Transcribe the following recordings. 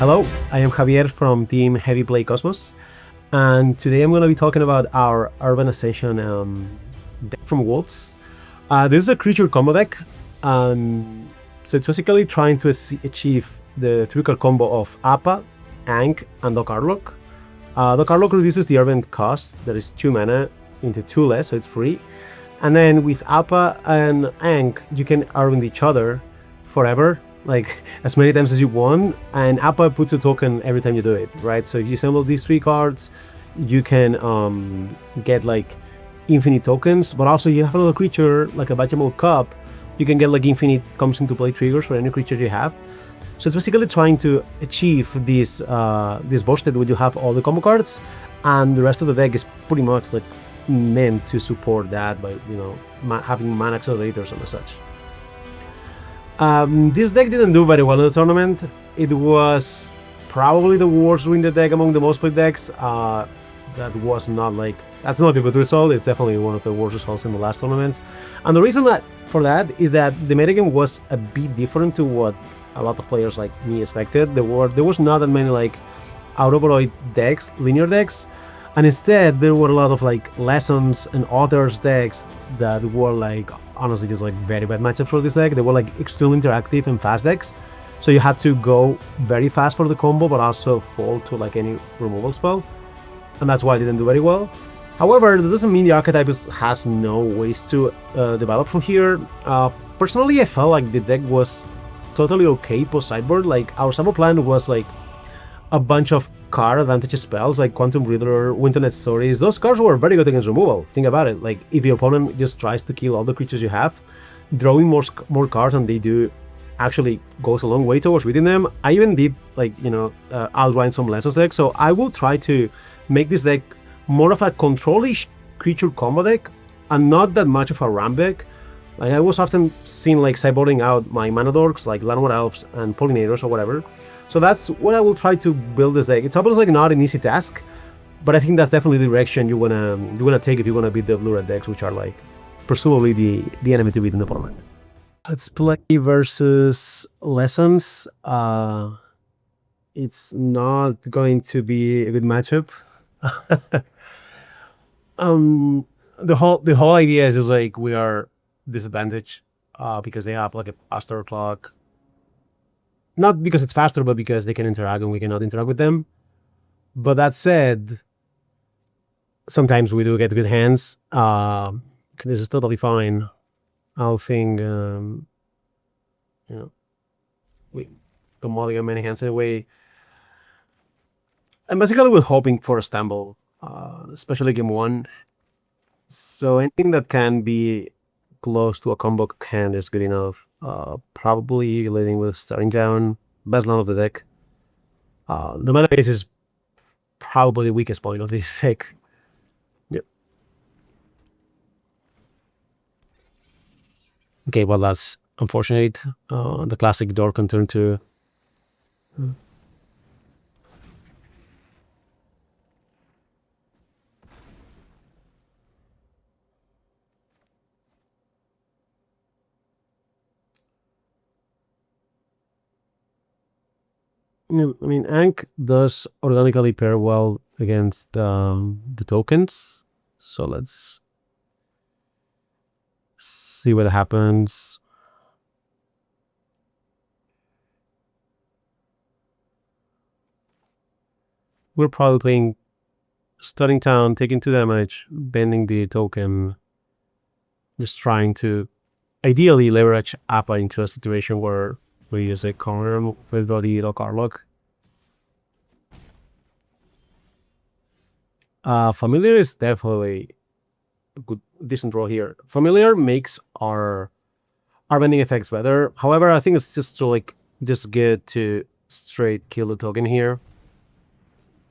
Hello, I am Javier from Team Heavy Play Cosmos, and today I'm going to be talking about our Urbanization deck from Worlds. This is a creature combo deck, so it's basically trying to achieve the 3-card combo of Appa, Ankh, and Doc Arlock. Doc Arlock reduces the Urban cost, that is 2 mana, into 2 less, so it's free. And then with Appa and Ankh, you can Urban each other forever, like as many times as you want, and Appa puts a token every time you do it, right? So if you assemble these 3 cards, you can get like infinite tokens, but also you have another creature like a Bajamol Cup, you can get like infinite comes into play triggers for any creature you have. So it's basically trying to achieve this boss state where you have all the combo cards, and the rest of the deck is pretty much like meant to support that by, you know, having mana accelerators and such. This deck didn't do very well in the tournament. It was probably the worst win deck among the most played decks. That was not like, that's not a good result. It's definitely one of the worst results in the last tournaments. And the reason for that is that the metagame was a bit different to what a lot of players like me expected. There was not that many like Ouroboros decks, linear decks, and instead there were a lot of like lessons and authors decks that were like honestly just like very bad matchups for this deck. They were like extremely interactive and fast decks, so you had to go very fast for the combo but also fall to like any removal spell, and that's why it didn't do very well. However, that doesn't mean the archetype has no ways to develop from here. Personally, I felt like the deck was totally okay post sideboard. Like our sample plan was like a bunch of card advantage spells like Quantum Reader, Winternet Stories. Those cards were very good against removal. Think about it, like if the opponent just tries to kill all the creatures you have, drawing more cards than they do actually goes a long way towards beating them. I even did like, you know, outline some Lessons deck, so I will try to make this deck more of a control-ish creature combo deck and not that much of a ramp deck. Like I was often seen like sideboarding out my mana dorks like Landward Elves and Pollinators or whatever. So that's what I will try to build this deck. It's obviously like not an easy task, but I think that's definitely the direction you wanna take if you wanna beat the blue red decks, which are like presumably the enemy to beat in the tournament. Let's play versus Lessons. It's not going to be a good matchup. The whole idea is just like we are disadvantaged because they have like a faster clock. Not because it's faster, but because they can interact and we cannot interact with them. But that said, sometimes we do get good hands. This is totally fine. I think, you know, we don't mulligan many hands anyway. And basically we're hoping for a stumble, especially game 1. So anything that can be close to a combo hand is good enough. Probably leading with Starting Down, best land of the deck. The mana base is probably the weakest point of this deck. Yep. Okay, well that's unfortunate. The classic door can turn to... I mean, Ankh does organically pair well against the tokens. So let's see what happens. We're probably playing Starting Town, taking 2 damage, bending the token, just trying to ideally leverage Appa into a situation where we use a corner with body Doc Arlock. Familiar is definitely a good, decent draw here. Familiar makes our bending effects better. However, I think it's just good to straight kill the token here.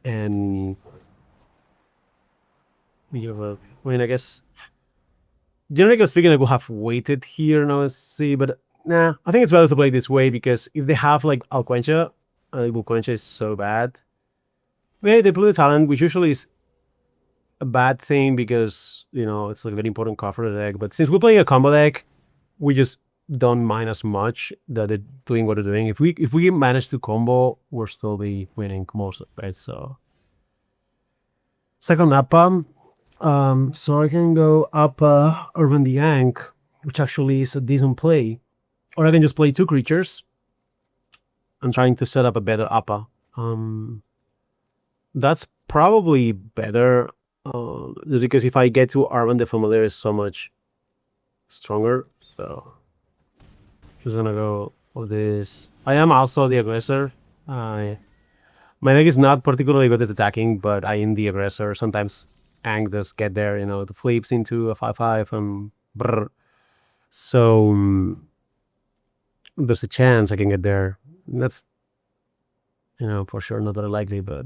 And we have a, I mean, I guess generally speaking, I would have waited here now and see, but nah, I think it's better to play this way because if they have like Alquencha, Alquencha is so bad. Yeah, they play the talent, which usually is a bad thing because, you know, it's like a very important card for the deck. But since we're playing a combo deck, we just don't mind as much that they're doing what they're doing. If we manage to combo, we'll still be winning most of it, right? So second Appa. So I can go Appa Urban the Yank, which actually is a decent play. Or I can just play 2 creatures. I'm trying to set up a better Appa. That's probably better because if I get to Urban, the Familiar is so much stronger. So just gonna go with this. I am also the aggressor. My deck is not particularly good at attacking, but I am the aggressor. Sometimes Ang does get there, it flips into a 5/5 and brr. So there's a chance I can get there. That's, for sure not very likely, but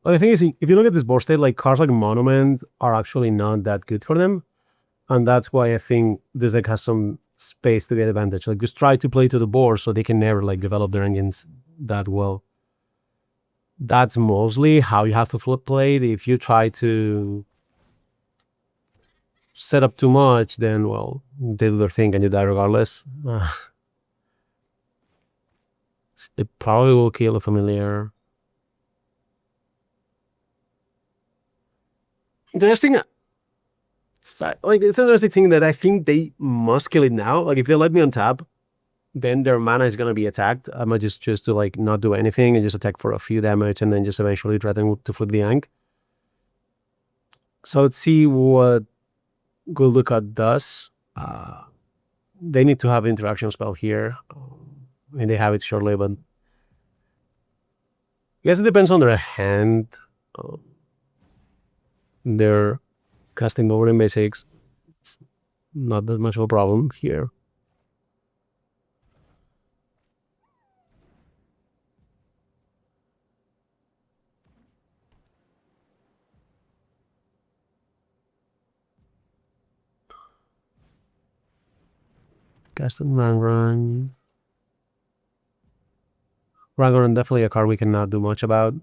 the thing is, if you look at this board state, like cards like Monument are actually not that good for them. And that's why I think this deck has some space to get advantage. Like just try to play to the board so they can never like develop their engines that well. That's mostly how you have to flip play. If you try to set up too much, then well, they do their thing and you die regardless. It probably will kill a Familiar. Interesting. Like it's an interesting thing that I think they must kill it now. Like if they let me on tap, then their mana is gonna be attacked. I might just choose to like not do anything and just attack for a few damage and then just eventually try to flip the Yank. So let's see what Good Lookout does. They need to have interaction spell here. And they have it shortly, but I guess it depends on their hand. They're casting over in basics. It's not that much of a problem here. Casting Rangrun. Rangrun definitely a card we cannot do much about.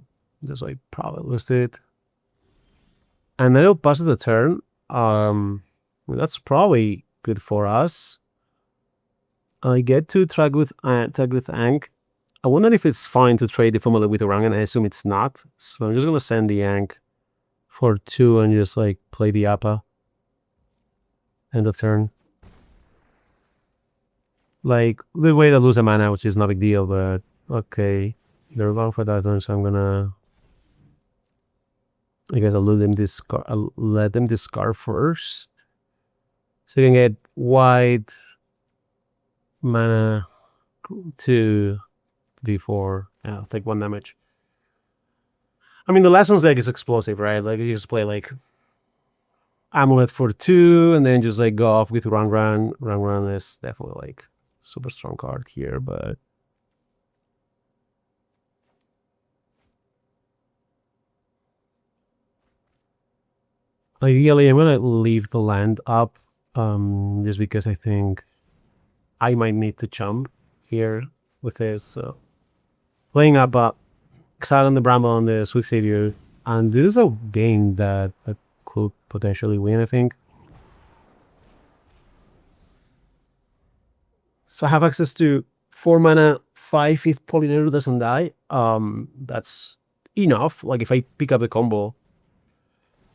Just like probably list it. And then it'll pass the turn. That's probably good for us. I get to tag with Ankh. I wonder if it's fine to trade the Familiar with Orang, and I assume it's not. So I'm just gonna send the Ankh for 2 and just like play the Appa. End of turn. Like the way to lose a mana, which is not a big deal, but okay. They're going for that one, so I'm gonna I guess I'll let them discard first. So you can get white mana 2 D4. Yeah, I'll take 1 damage. I mean the Lessons deck is explosive, right? Like you just play like Amulet for 2 and then just like go off with Rangrun. Rangrun is definitely like super strong card here, but ideally I'm gonna leave the land up just because I think I might need to chump here with this. So playing up Exile on the Bramble on the Swift Savior, and this is a game that could potentially win, I think. So I have access to 4 mana, 5 if Pollinator doesn't die. That's enough. Like if I pick up the combo,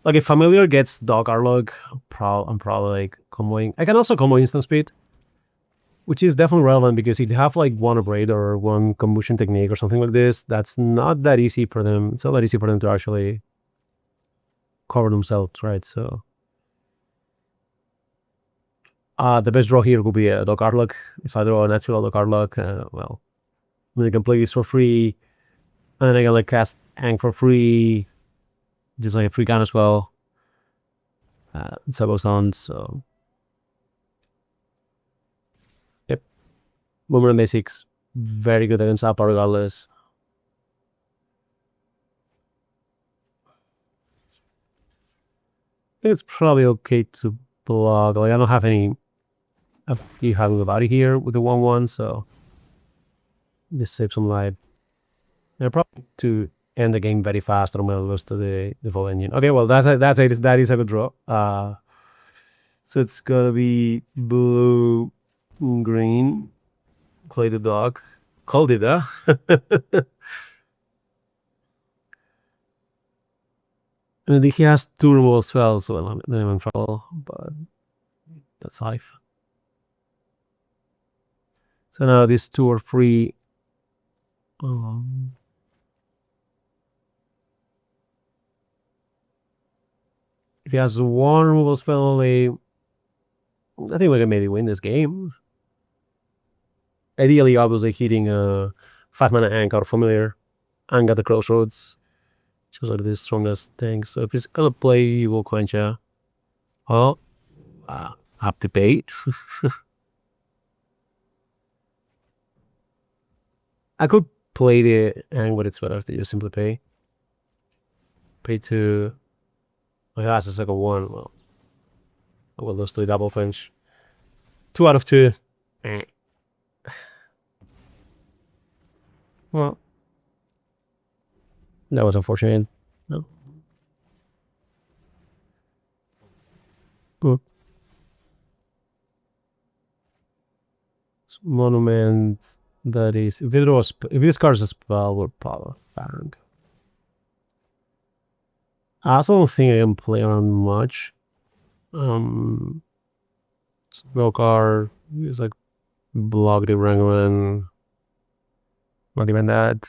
like if Familiar gets Dog Arlog, I'm probably like comboing. I can also combo Instant Speed, which is definitely relevant because if you have like 1 Abrade or 1 Combustion Technique or something like this, that's not that easy for them. It's not that easy for them to actually cover themselves, right? So the best draw here would be a Dog Arlog. If I draw a natural Dog Arlog, well, I can play this for free, and I can like cast Aang for free, just like a free gun as well. So goes on, so yep. Boomerang basics, very good against Appa regardless. I think it's probably okay to block. Like I don't have any you having the body here with the 1/1, so just save some life. And probably to end the game very fast, I'm gonna lose to the full engine. Okay, well that is a good draw. So it's gonna be blue, green, Clay the dog. Called it, huh? And he has 2 removal spells, so I'm not even in trouble, but that's life. So now these 2 are free. If he has 1 removal spell only, I think we can maybe win this game. Ideally, obviously, hitting a 5-mana Ank or Familiar and at the Crossroads. Just like the strongest thing. So if he's gonna play Volquencha, well, have to pay. I could play the Ank, but it's better to just simply pay. Pay 2. Oh, yeah, that's the second one. Well, I will lose to the double flinch. 2 out of 2. Well, that was unfortunate. No. Good. Monument. That is, if this card is a spell, we're power bang. I also don't think I can play around much. Spell card is like block the Wrangler. Not even that.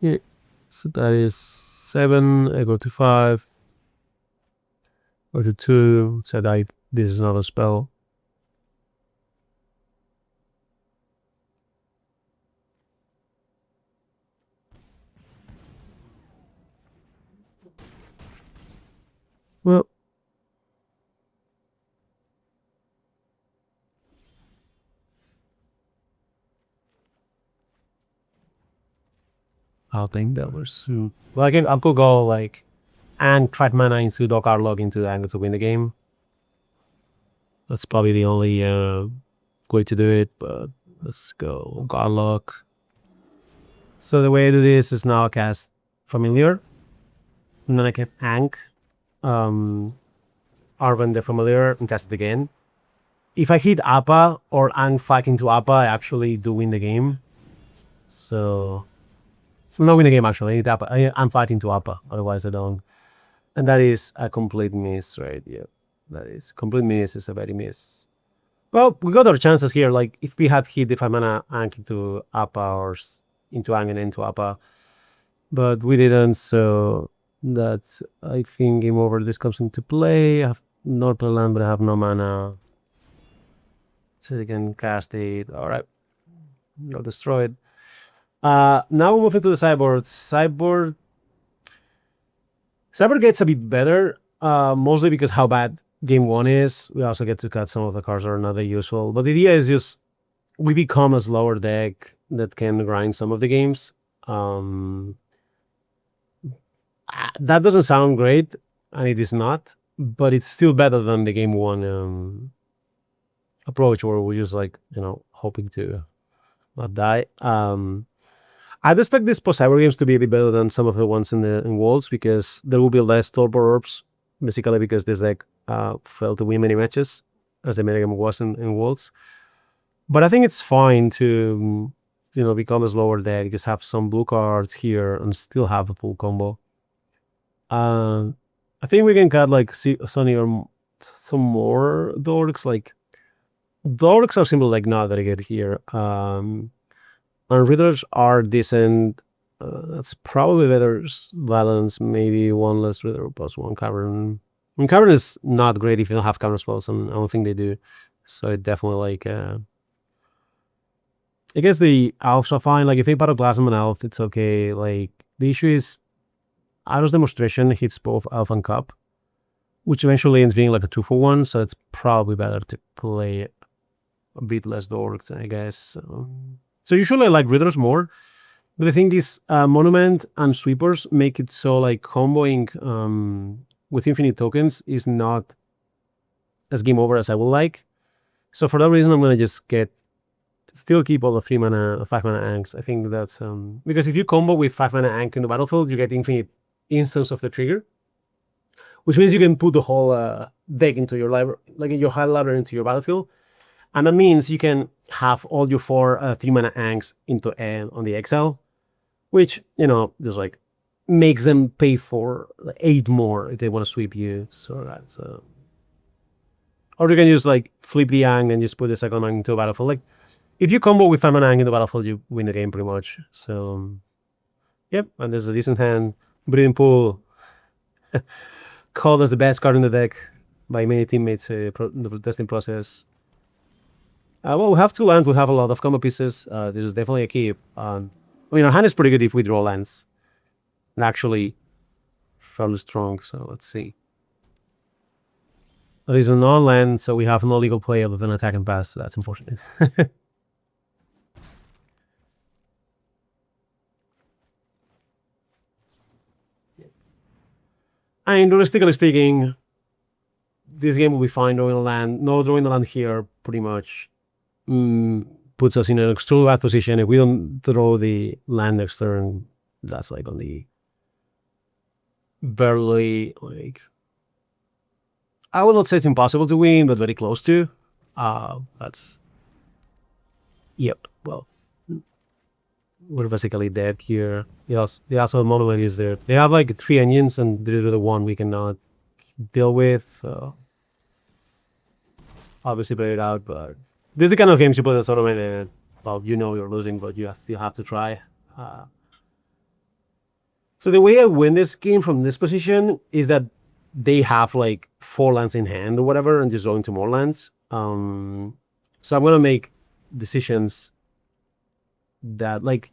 Yeah. So that is 7. I go to 5. Go to 2. Said this is not a spell. Well, I'll think that was soon. Well, I could go like and trade mana into Dock Arlog into Angle to win the game. That's probably the only way to do it, but let's go Garlock. So the way I do this is now cast Familiar, and then I can Ank, Arven the Familiar, and cast it again. If I hit Appa or Ank fight into Appa, I actually do win the game. So not win the game actually. I hit Appa. I'm fighting to Appa, otherwise I don't. And that is a complete miss, right? Yeah, that is complete miss. Is a very miss. Well, we got our chances here. Like if we had hit the 5-mana Ank into Appa or into Ank and into Appa, but we didn't. So that's, I think, game over. This comes into play. I have no land, but I have no mana. So they can cast it. All right, no destroyed. Now we're moving to the sideboard. Sideboard gets a bit better, mostly because how bad game 1 is. We also get to cut some of the cards that are not that useful. But the idea is just we become a slower deck that can grind some of the games. That doesn't sound great, and it is not, but it's still better than the game 1 approach where we just like, hoping to not die. I'd expect these post-cyber games to be a bit better than some of the ones in Worlds, because there will be less torpor orbs, basically because this deck failed to win many matches, as the metagame was in Worlds. But I think it's fine to become a slower deck, just have some blue cards here and still have a full combo. I think we can cut like Sunny or some more dorks. Like dorks are simply like not very good here. And Riddlers are decent. That's probably better balance. Maybe 1 less Riddler plus 1 Cavern. I mean, Cavern is not great if you don't have counter spells, and I don't think they do. So it definitely like. I guess the elves are fine. Like if they battle Plasm and Elf, it's okay. Like the issue is, Aros Demonstration hits both Elf and Cup, which eventually ends being like a 2-for-1. So it's probably better to play a bit less dorks, I guess. So usually I like Riddlers more, But I think this Monument and Sweepers make it so like comboing with infinite tokens is not as game over as I would like. So for that reason, I'm gonna just still keep all the 3-mana, 5-mana Anks. I think that's because if you combo with 5-mana Ank in the battlefield, you get infinite instance of the trigger, which means you can put the whole deck into your library, like in your high library into your battlefield, and that means you can have all your 4 3-mana Anks into N on the exile, which just like makes them pay for 8 more if they want to sweep you. So that's or you can just like flip the Ang and just put the second Ang into a battlefield. Like if you combo with 5-mana Ang in the battlefield, you win the game pretty much. So yep, and there's a decent hand. Breeding Pool called as the best card in the deck by many teammates in the testing process. Well, we have 2 lands. We have a lot of combo pieces. This is definitely a keep. Our hand is pretty good if we draw lands. And actually, fairly strong. So let's see. There is a non-land, so we have no legal play other than attack and pass. So that's unfortunate. And realistically speaking, this game will be fine drawing a land. No drawing a land here pretty much puts us in an extremely bad position. If we don't draw the land next turn, that's like on the barely like, I would not say it's impossible to win, but very close to. That's yep. Well, we're basically dead here. Yes, the Asphalt Monument is there. They have like 3 engines, and they're the one we cannot deal with. Obviously play it out, but this is the kind of games you put in a tournament and, well, you're losing, but you still have to try. So the way I win this game from this position is that they have like 4 lands in hand or whatever, and just go into more lands. So I'm gonna make decisions that, like,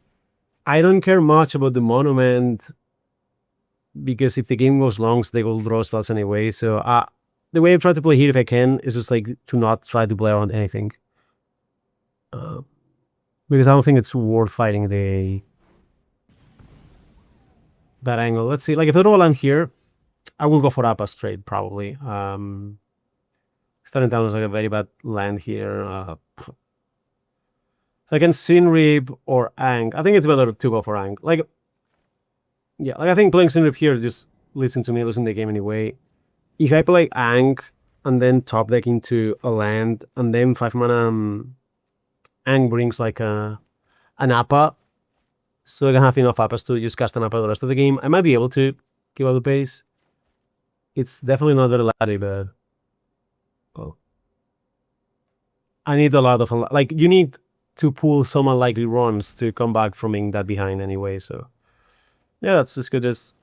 I don't care much about the Monument, because if the game goes long, they will draw spells anyway. So the way I try to play here, if I can, is just like to not try to play around anything. Because I don't think it's worth fighting that angle. Let's see, like if I draw a land here, I will go for Appa straight, probably. Starting down is like a very bad land here. So I can Sin Rip or Ang. I think it's better to go for Ang. Like, yeah, like I think playing Sin Rip here just leads into me losing the game anyway. If I play Ang and then top deck into a land, and then 5-mana Ang brings like an Appa, so I can have enough Appas to just cast an Appa the rest of the game, I might be able to keep up the pace. It's definitely not very likely, but I need a lot of, like, you need to pull some unlikely runs to come back from being that behind anyway. So yeah, that's as good as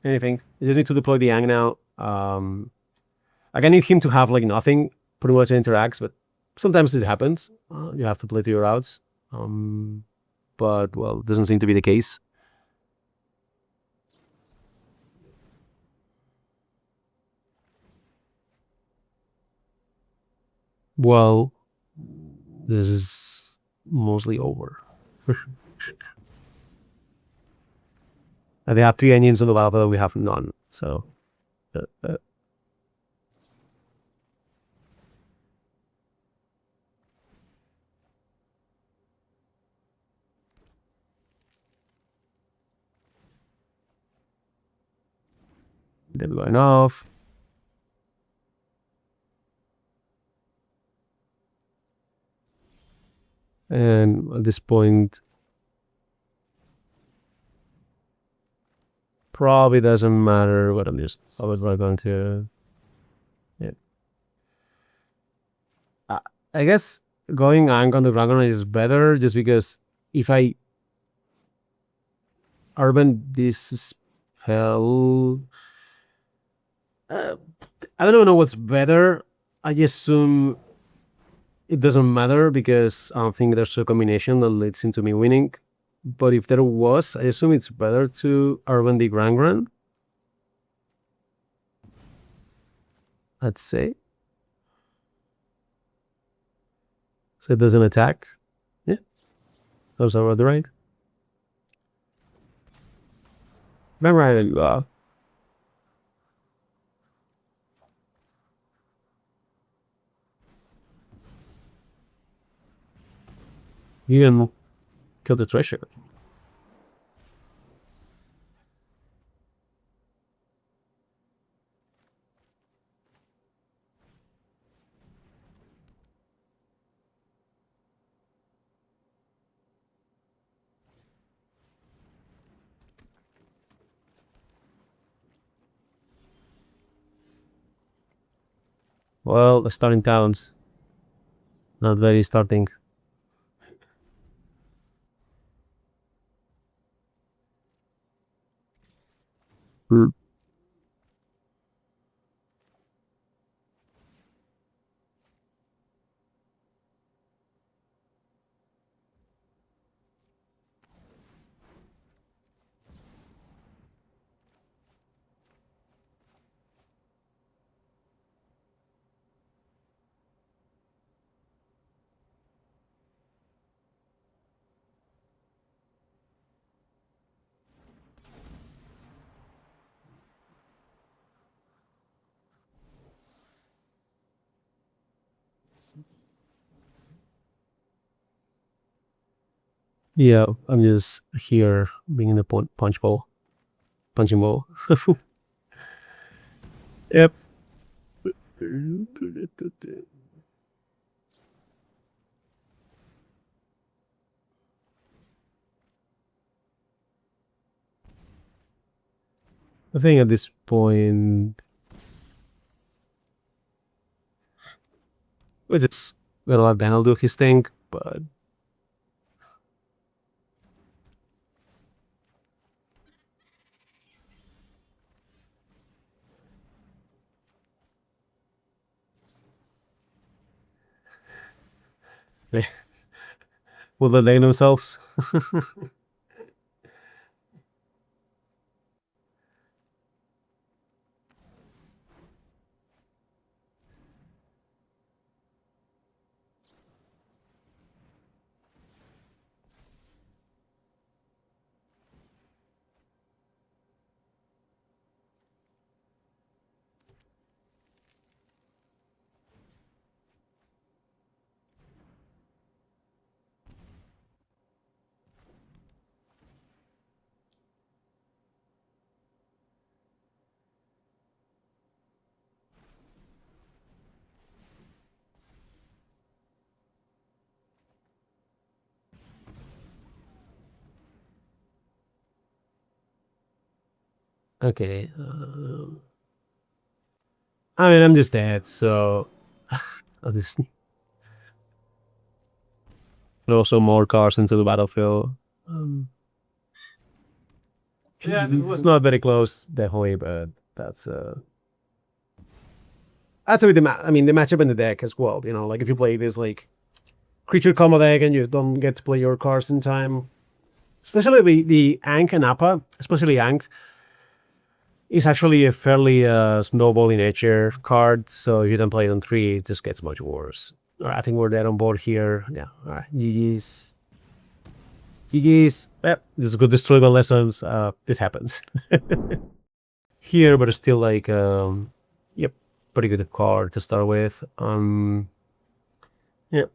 anything. You just need to deploy the Ang now. Like, I need him to have like nothing pretty much interacts, but sometimes it happens. You have to play to your outs. But well, it doesn't seem to be the case. Well, this is mostly over. And they have 3 onions on the lava, we have none. So they're going off. And at this point, probably doesn't matter what I'm just going to. Yeah. I guess going Ang on the Dragon is better, just because if I Urban this spell, I don't know what's better. I just assume it doesn't matter, because I don't think there's a combination that leads into me winning. But if there was, I assume it's better to Urban the Grand. I'd say. So it doesn't attack. Yeah. Those are the right. Remember, you can kill the treasure. Well, the starting towns. Not very starting. Yeah, I'm just here being in the punching ball. Yep. I think at this point, we just gonna let Daniel do his thing, but will they lay themselves? Okay. I mean, I'm just dead, so I'll just throw some more cars into the battlefield. Yeah, it's not very close, definitely, but that's with the I mean the matchup in the deck as well. You know, like if you play this like creature combo deck and you don't get to play your cards in time, especially the Ankh and Appa, especially Ankh, is actually a fairly snowball in nature card. So if you don't play it on 3, it just gets much worse. All right, I think we're dead on board here. Yeah. All right. GG's. GG's. Yep. This is good destroyment lessons. This happens. Here, but it's still like yep, pretty good card to start with. Yeah.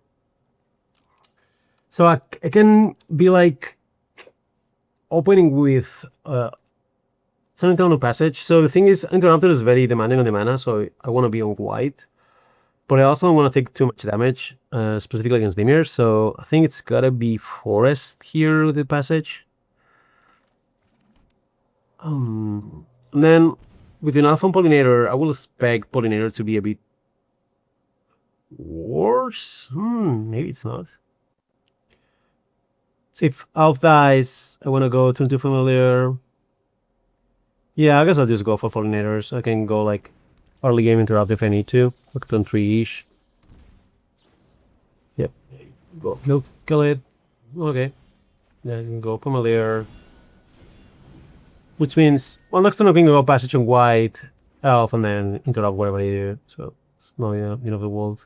So I can be like opening with something on the passage. So the thing is, Interrupter is very demanding on the mana, so I want to be on white. But I also don't want to take too much damage, specifically against Dimir. So I think it's gotta be Forest here with the passage. And then with an Alpha Pollinator, I will expect Pollinator to be a bit worse. Maybe it's not. So if Alpha dies, I want to go turn 2 Familiar. Yeah, I guess I'll just go for Pollinators. I can go like early game interrupt if I need to. Like turn 3-ish. Yep. Go. No, kill it. Okay. Then go Familiar. Which means, well, next turn I can go Passage on White, Elf, and then interrupt whatever they do. So it's not end of the world.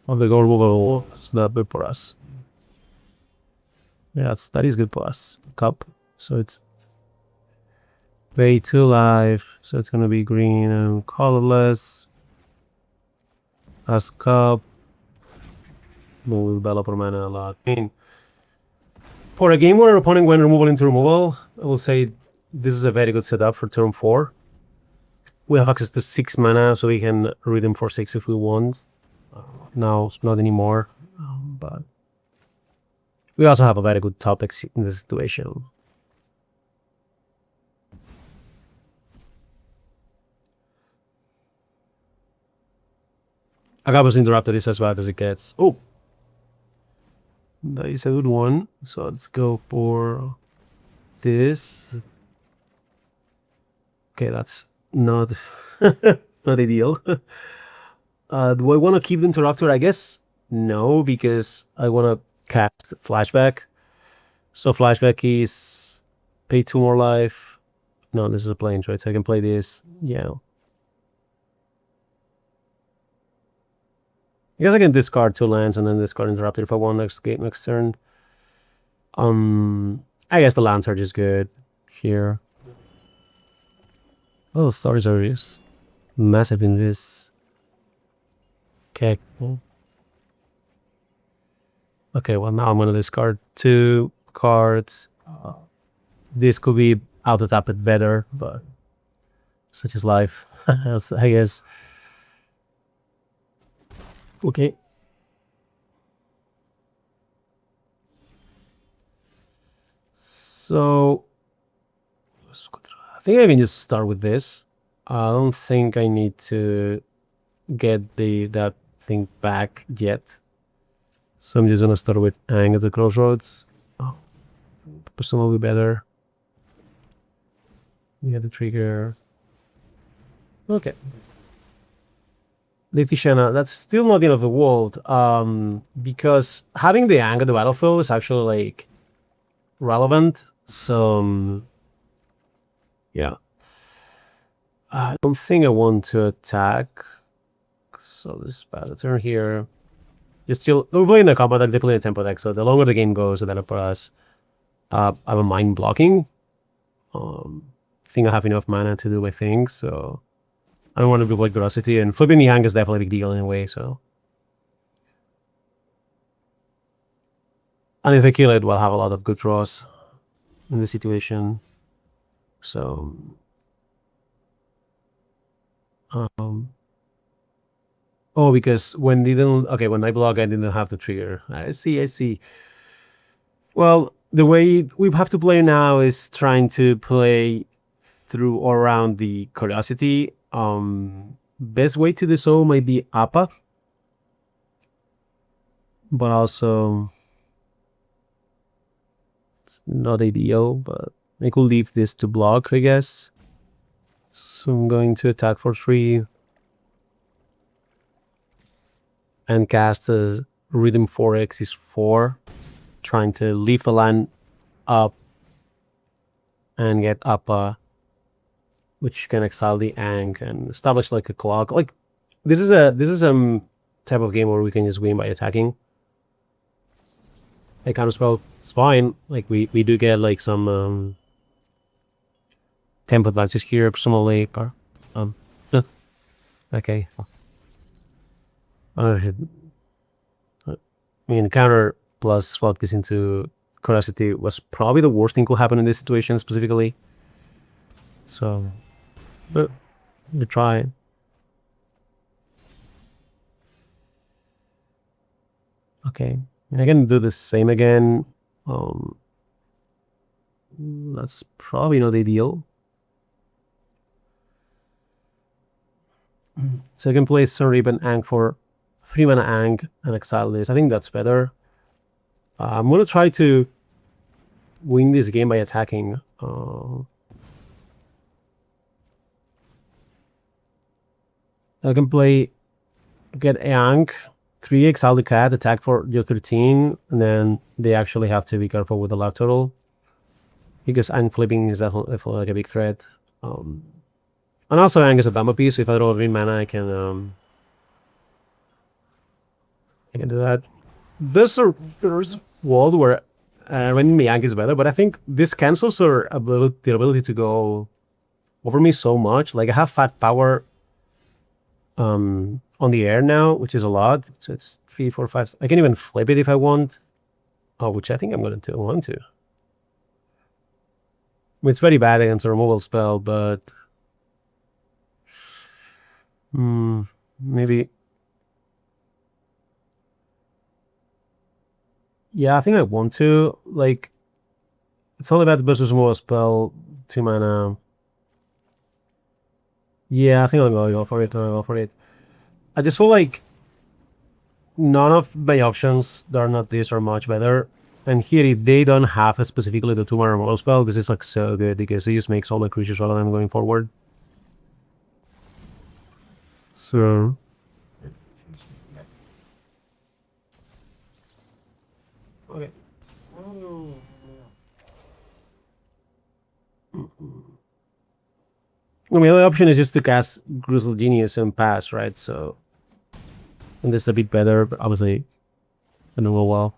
On the goal, it's not good for us. Yeah, that is good plus cup. So it's pay 2 life. So it's gonna be green and colorless. As cup. We'll develop our mana a lot. I mean, for a game where opponent went removal into removal, I will say this is a very good setup for turn 4. We have access to 6 mana, so we can read them for 6 if we want. Now, not anymore, but we also have a very good top deck in this situation. Agabo's interrupted this as bad as it gets. Oh! That is a good one. So let's go for this. Okay, that's not not ideal. Do I want to keep the interrupter? I guess no, because I want to cast flashback. So flashback is pay 2 more life. No, this is a plains, right? So I can play this. Yeah. I guess I can discard 2 lands and then discard interrupter if I want next turn. I guess the lands are just good here. Oh, stories are just massive in this. Okay. Okay, well now I'm gonna discard 2 cards. This could be auto tap it better, but such is life. I guess. Okay. So I think I can just start with this. I don't think I need to get that thing back yet. So I'm just gonna start with Ang at the Crossroads. Oh, presumably better. We have the trigger. Okay. Letitia, that's still not the end of the world. Because having the Ang at the battlefield is actually like relevant. So yeah. I don't think I want to attack. So this is bad. Turn here. We're playing the combat deck, they play the tempo deck, so the longer the game goes, the better for us. I have a mind blocking. I think I have enough mana to do my thing, so I don't want to do like Ferocity, and flipping the Ang is definitely a big deal anyway, so. And if I kill it, we'll have a lot of good draws in this situation. So oh, because when I block, I didn't have the trigger. I see. Well, the way we have to play now is trying to play through or around the Curiosity. Best way to do so might be Appa, but also it's not ideal, but I could leave this to block, I guess. So I'm going to attack for 3 and cast a Rhythm 4X is 4, trying to leave a land up and get Appa, which can exile the Ang and establish like a clock. Like this is a type of game where we can just win by attacking. Like counterspell, it's fine. Like we do get like some tempo advantage here, presumably. Okay. I mean, counter plus flop this into Curiosity was probably the worst thing could happen in this situation specifically. So, but we try. Okay, I can do the same again. That's probably not ideal. So I can play Sunribbon Ang for 3 mana Ang and exile this. I think that's better. I'm gonna try to win this game by attacking. I can get Ang, 3 exile the cat, attack for your 13, and then they actually have to be careful with the life total. Because Ang flipping is definitely like a big threat. And also Ang is a bumper piece, so if I roll green mana, I can do that. There's a world where When my Yank is better, but I think this cancels the ability to go over me so much. Like I have fat power on the air now, which is a lot. So it's 3, 4, 5. I can even flip it if I want. Oh, which I think I'm going to want to. I mean, it's very bad against a removal spell, but maybe. Yeah, I think I want to. Like, it's only about the versus removal spell, 2 mana. Yeah, I think I'll go for it. I'll go for it. I just feel like none of my options that are not this are much better. And here, if they don't have specifically the 2 mana removal spell, this is like so good because it just makes all my creatures rather than going forward. So. Okay. I mean, the other option is just to cast Grizzled Genius and pass, right? So, and this is a bit better, but obviously, I don't know well.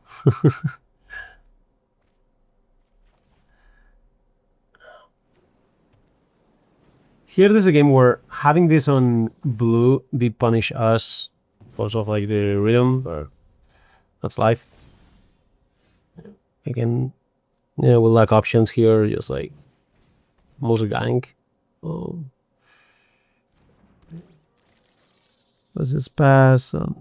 Here, there's a game where having this on blue did punish us because of like the rhythm, but that's life. Again, yeah, we lack options here, just like mostly gank. Oh. Let's just pass. So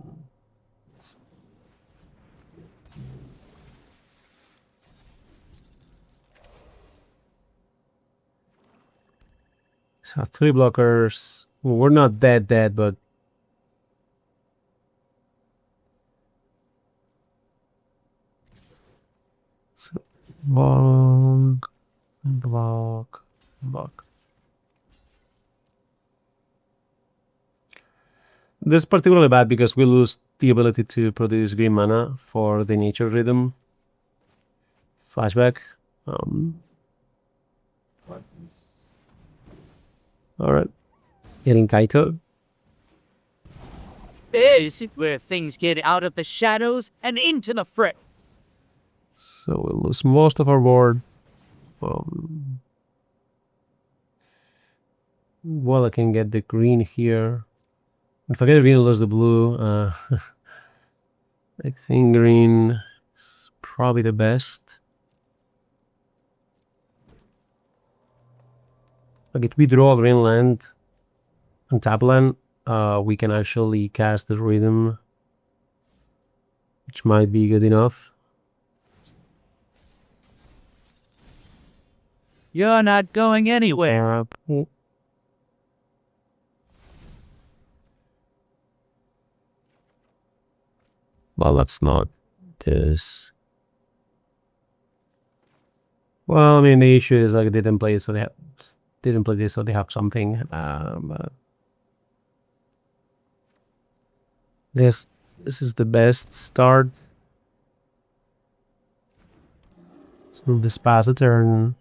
3 blockers. We're not dead, but so block. This is particularly bad because we lose the ability to produce green mana for the nature rhythm. Flashback. Alright. Getting Kaito. This is where things get out of the shadows and into the fray. So we'll lose most of our board. Well, I can get the green here. If I get the green, I'll lose the blue. I think green is probably the best. Like if we draw a green land and tap land, we can actually cast the rhythm, which might be good enough. You're not going anywhere. Well, that's not this. Well, I mean, the issue is like they didn't play, so they didn't play this, so they have something. But this is the best start. So this pass a turn.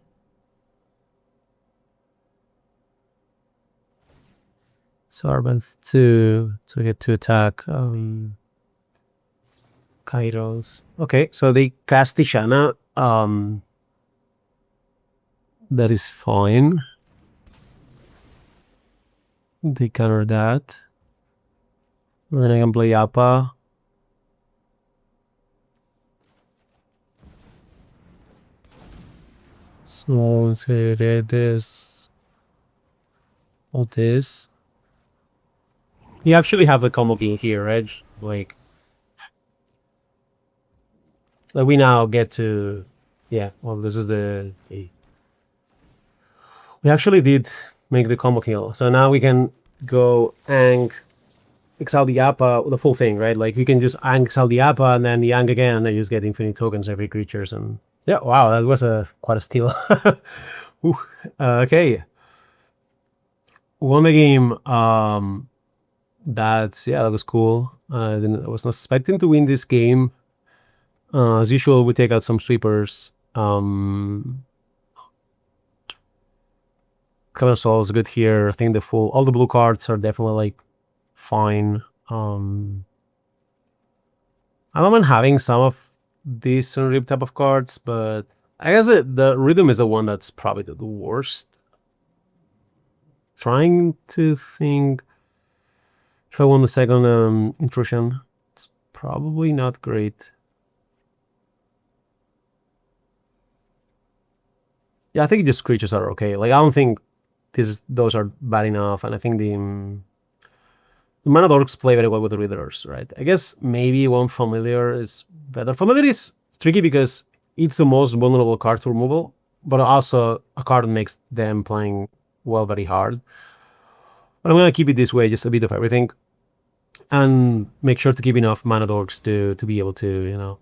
So Arbeth to get to attack. Kairos. Okay, so they cast Tishana. That is fine. They counter that. And then I can play Appa. So let's say this. All this. You actually have a combo game here, right? Like we now get to, yeah, well, this is the, we actually did make the combo kill. So now we can go Ang, exile the Appa, the full thing, right? Like we can just Ang, exile the Appa, and then the Ang again, and then you just get infinite tokens every creatures. And yeah, wow, that was quite a steal. Okay. Won the game. That was cool. I was not expecting to win this game. As usual, we take out some sweepers. Covenant Soul is good here. I think all the blue cards are definitely like fine. I don't mind having some of these Unreap type of cards, but I guess the Rhythm is the one that's probably the worst. Trying to think if I want the second intrusion, it's probably not great. Yeah, I think just creatures are okay. Like I don't think those are bad enough, and I think the Mana Dorks play very well with the Riddlers, right? I guess maybe one Familiar is better. Familiar is tricky because it's the most vulnerable card to removal, but also a card that makes them playing well very hard. But I'm gonna keep it this way, just a bit of everything, and make sure to keep enough Mana Dorks to be able to, you know,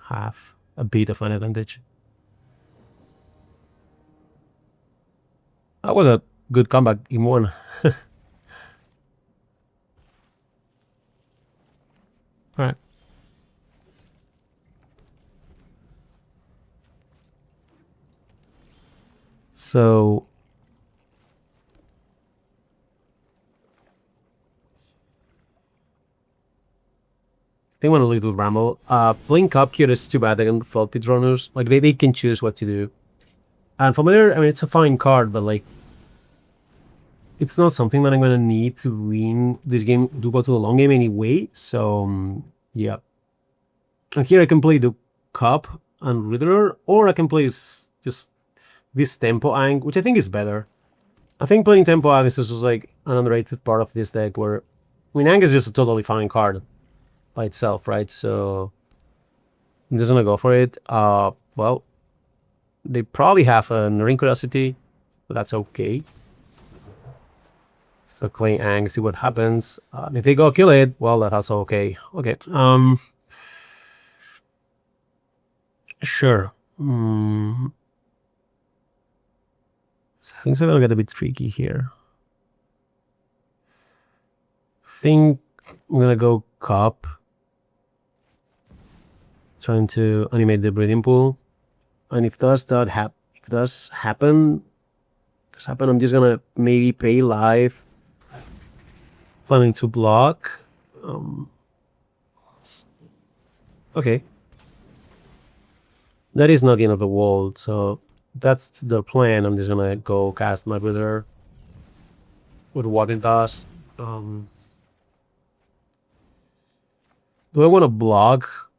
have a bit of an advantage. That was a good comeback in one. All right. So I think I'm gonna leave with Ramble. Playing Cup here is too bad against Felt Pit Runners. Like they can choose what to do. And Familiar, I mean, it's a fine card, but like, it's not something that I'm gonna need to win this game to go to the long game anyway. So yeah. And here I can play the Cup and Riddler, or I can play just this Tempo Ang, which I think is better. I think playing Tempo Ang is just like an underrated part of this deck where, I mean, Ang is just a totally fine card by itself, right? So I'm just gonna go for it. Well, they probably have a Ring Curiosity, but that's okay. So play Ang, see what happens. If they go kill it, well, that's also okay. Okay. Sure. Things are gonna get a bit tricky here. Think I'm gonna go Cup. Trying to animate the Breeding Pool. And if does happen, I'm just gonna maybe pay live. Planning to block. Okay. That is not the end of the world, so that's the plan. I'm just gonna go cast my Wither with what it does. Do I want to block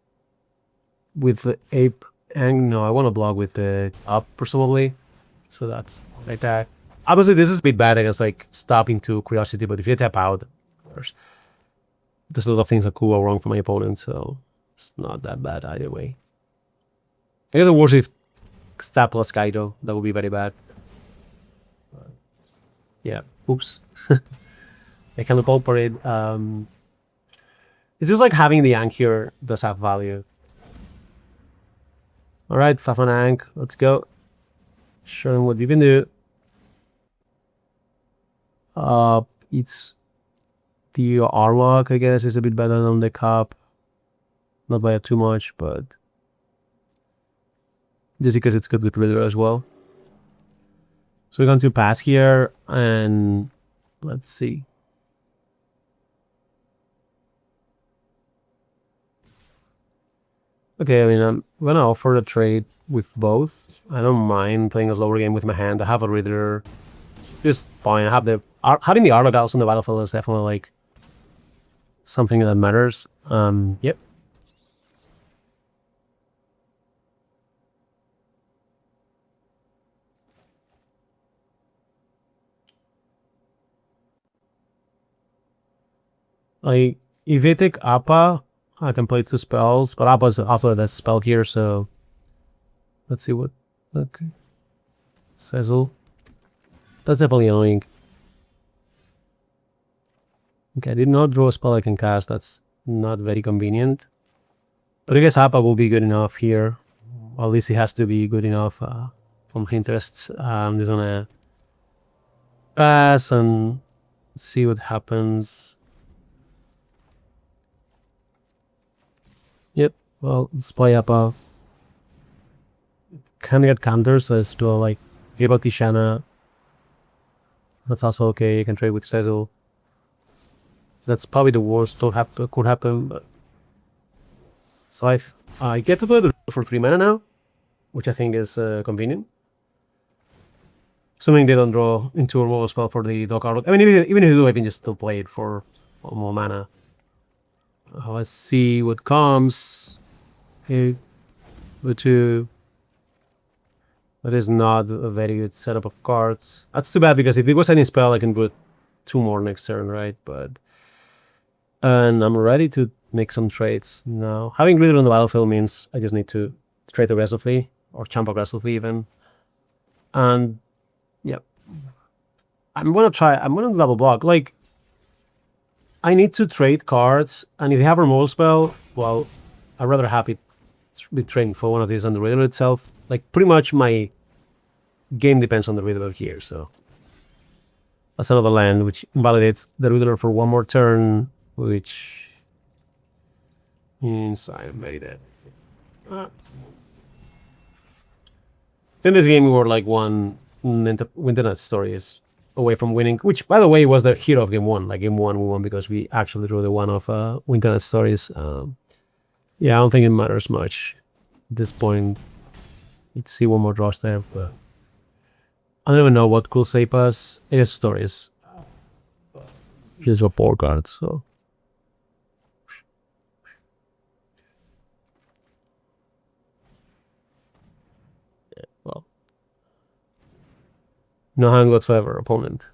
with the Ape Ang? No, I want to block with the Up, presumably. So that's like that. Obviously, this is a bit bad against like stopping to Curiosity, but if you tap out, there's a lot of things that could go wrong for my opponent, so it's not that bad either way. I guess the worst if stab plus Kaido, that would be very bad. Yeah, oops. I can look for it. It's just like having the Ankh here does have value. Alright, Fafan Ankh, let's go. Show them what you can do. It's the Arlock, I guess, is a bit better than the Cup. Not by too much, but just because it's good with Riddler as well. So we're going to pass here, and let's see. Okay, I mean, I'm gonna offer a trade with both. I don't mind playing a slower game with my hand. I have a Riddler. Just fine. I have the having the Arlock also on the battlefield is definitely like something that matters. Yep. Like, if they take Appa, I can play 2 spells, but Appa's after that spell here, so let's see what. Okay. Sizzle. That's definitely annoying. Okay, I did not draw a spell I can cast. That's not very convenient. But I guess Appa will be good enough here. Or at least it has to be good enough from interests. I'm just gonna pass and see what happens. Yep, well, let's play Appa. Can get counters, so it's still like give out Tishana. That's also okay. You can trade with Sizzle. That's probably the worst that could happen, but it's life. I get to play the for 3 mana now, which I think is convenient. Assuming they don't draw into a removal spell for the dog card. I mean, even if they do, I can just still play it for 1 more mana. Let's see what comes. Okay, the 2. That is not a very good setup of cards. That's too bad because if it was any spell, I can put 2 more next turn, right? And I'm ready to make some trades now. Having Reader on the battlefield means I just need to trade aggressively or champ aggressively even. And yep, I'm gonna double block. Like, I need to trade cards, and if they have a removal spell, well, I'd rather have it be trading for one of these than the Reader itself. Like, pretty much my game depends on the Reader here, so that's another land which invalidates the Reader for 1 more turn, which means I'm very dead. In this game, we were like 1 Winternet Stories away from winning, which, by the way, was the hero of game 1. Like, game 1, we won because we actually drew the 1 of Winternet Stories. Yeah, I don't think it matters much at this point. Let's see 1 more draw step, but I don't even know what could save us. It is Stories. Here's a 4 cards, so. Yeah, well. No hand whatsoever, opponent.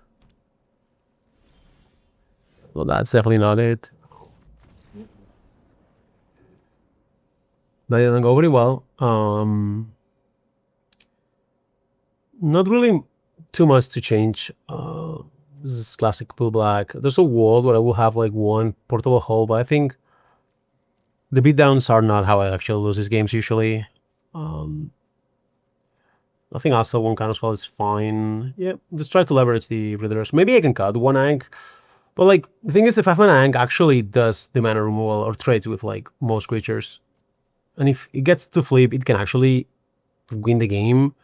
Well, that's definitely not it. That didn't go very well. Not really too much to change. This is classic blue black. There's a world where I will have like 1 portable hull, but I think the beatdowns are not how I actually lose these games usually. I think also 1 counterspell is fine. Yeah, just try to leverage the Readers. Maybe I can cut 1 Ank. But like, the thing is, the 5-mana Ank actually does the mana removal or trades with like most creatures. And if it gets to flip, it can actually win the game.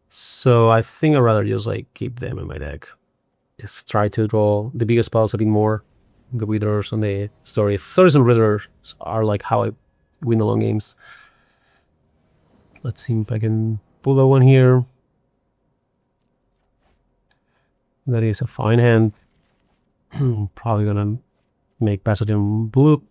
So I think I'd rather just like keep them in my deck. Just try to draw the biggest spells a bit more. The Readers and the Story. Stories and Readers are like how I win the long games. Let's see if I can pull that one here. That is a fine hand. Probably gonna make Passage in blue.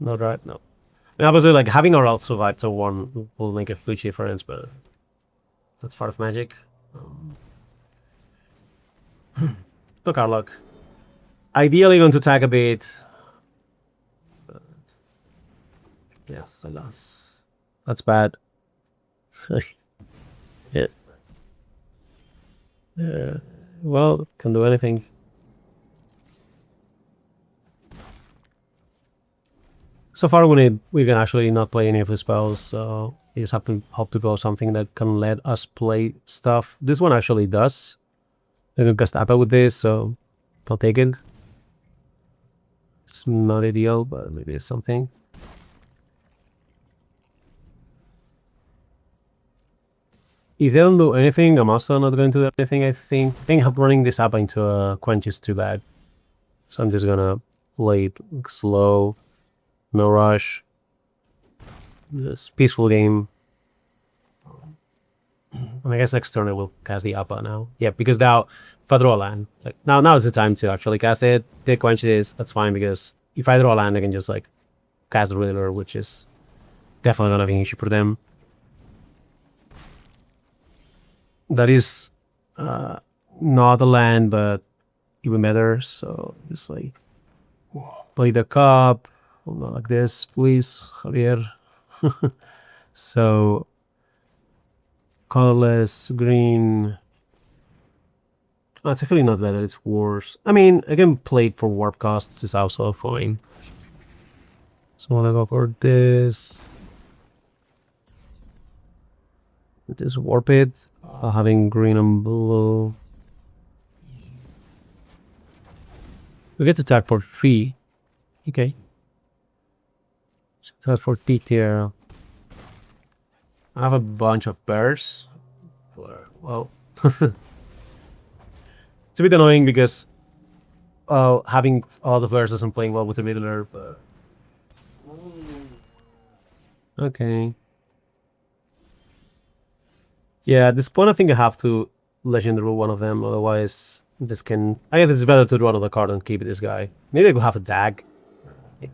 Not right, no. And obviously, like, having our alt survive to 1 will make a huge difference, but that's part of Magic. Took our luck. Ideally, going to tag a bit. But yes, alas. That's bad. Yeah. Yeah. Well, can do anything. So far, we can actually not play any of the spells, so you just have to hope to draw something that can let us play stuff. This one actually does. I can cast Appa with this, so I'll take it. It's not ideal, but maybe it's something. If they don't do anything, I'm also not going to do anything, I think. I think running this Appa into a Quench is too bad. So I'm just gonna play it slow. No rush. Just peaceful game. And I guess next turn I will cast the Appa now. Yeah, because now if I draw a land, like now is the time to actually cast it. They quench this, that's fine, because if I draw a land I can just like cast the Riddler, which is definitely not an issue for them. That is not a land, but even better, so just like play the cup. Not like this, please, Javier. So, colorless, green. Oh, it's actually not better, it's worse. I mean, I can play it for warp costs, is also fine. So I'm gonna go for this. Just warp it, having green and blue. We get to attack for 3. Okay. So that's for T tier. I have a bunch of bears. Well, it's It's a bit annoying because having all the verses and playing well with the middler, but okay. Yeah, at this point I think I have to legendary one of them, otherwise this can... I guess it's better to draw another card and keep this guy. Maybe I could have a dag. I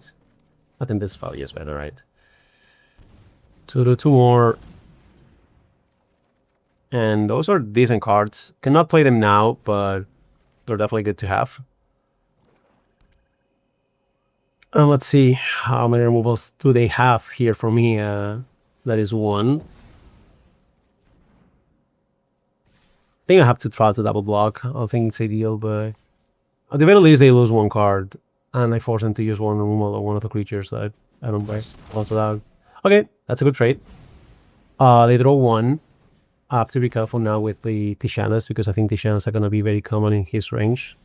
think this value is better, right? To do 2 more. And those are decent cards. Cannot play them now, but they're definitely good to have. Let's see how many removals do they have here for me. That is 1. I think I have to try to double block. I think it's ideal, but at the very least they lose 1 card, and I force them to use 1 removal or one of the creatures that I don't play. Also out. Okay, that's a good trade. They draw 1. I have to be careful now with the Tishanas because I think Tishanas are going to be very common in his range.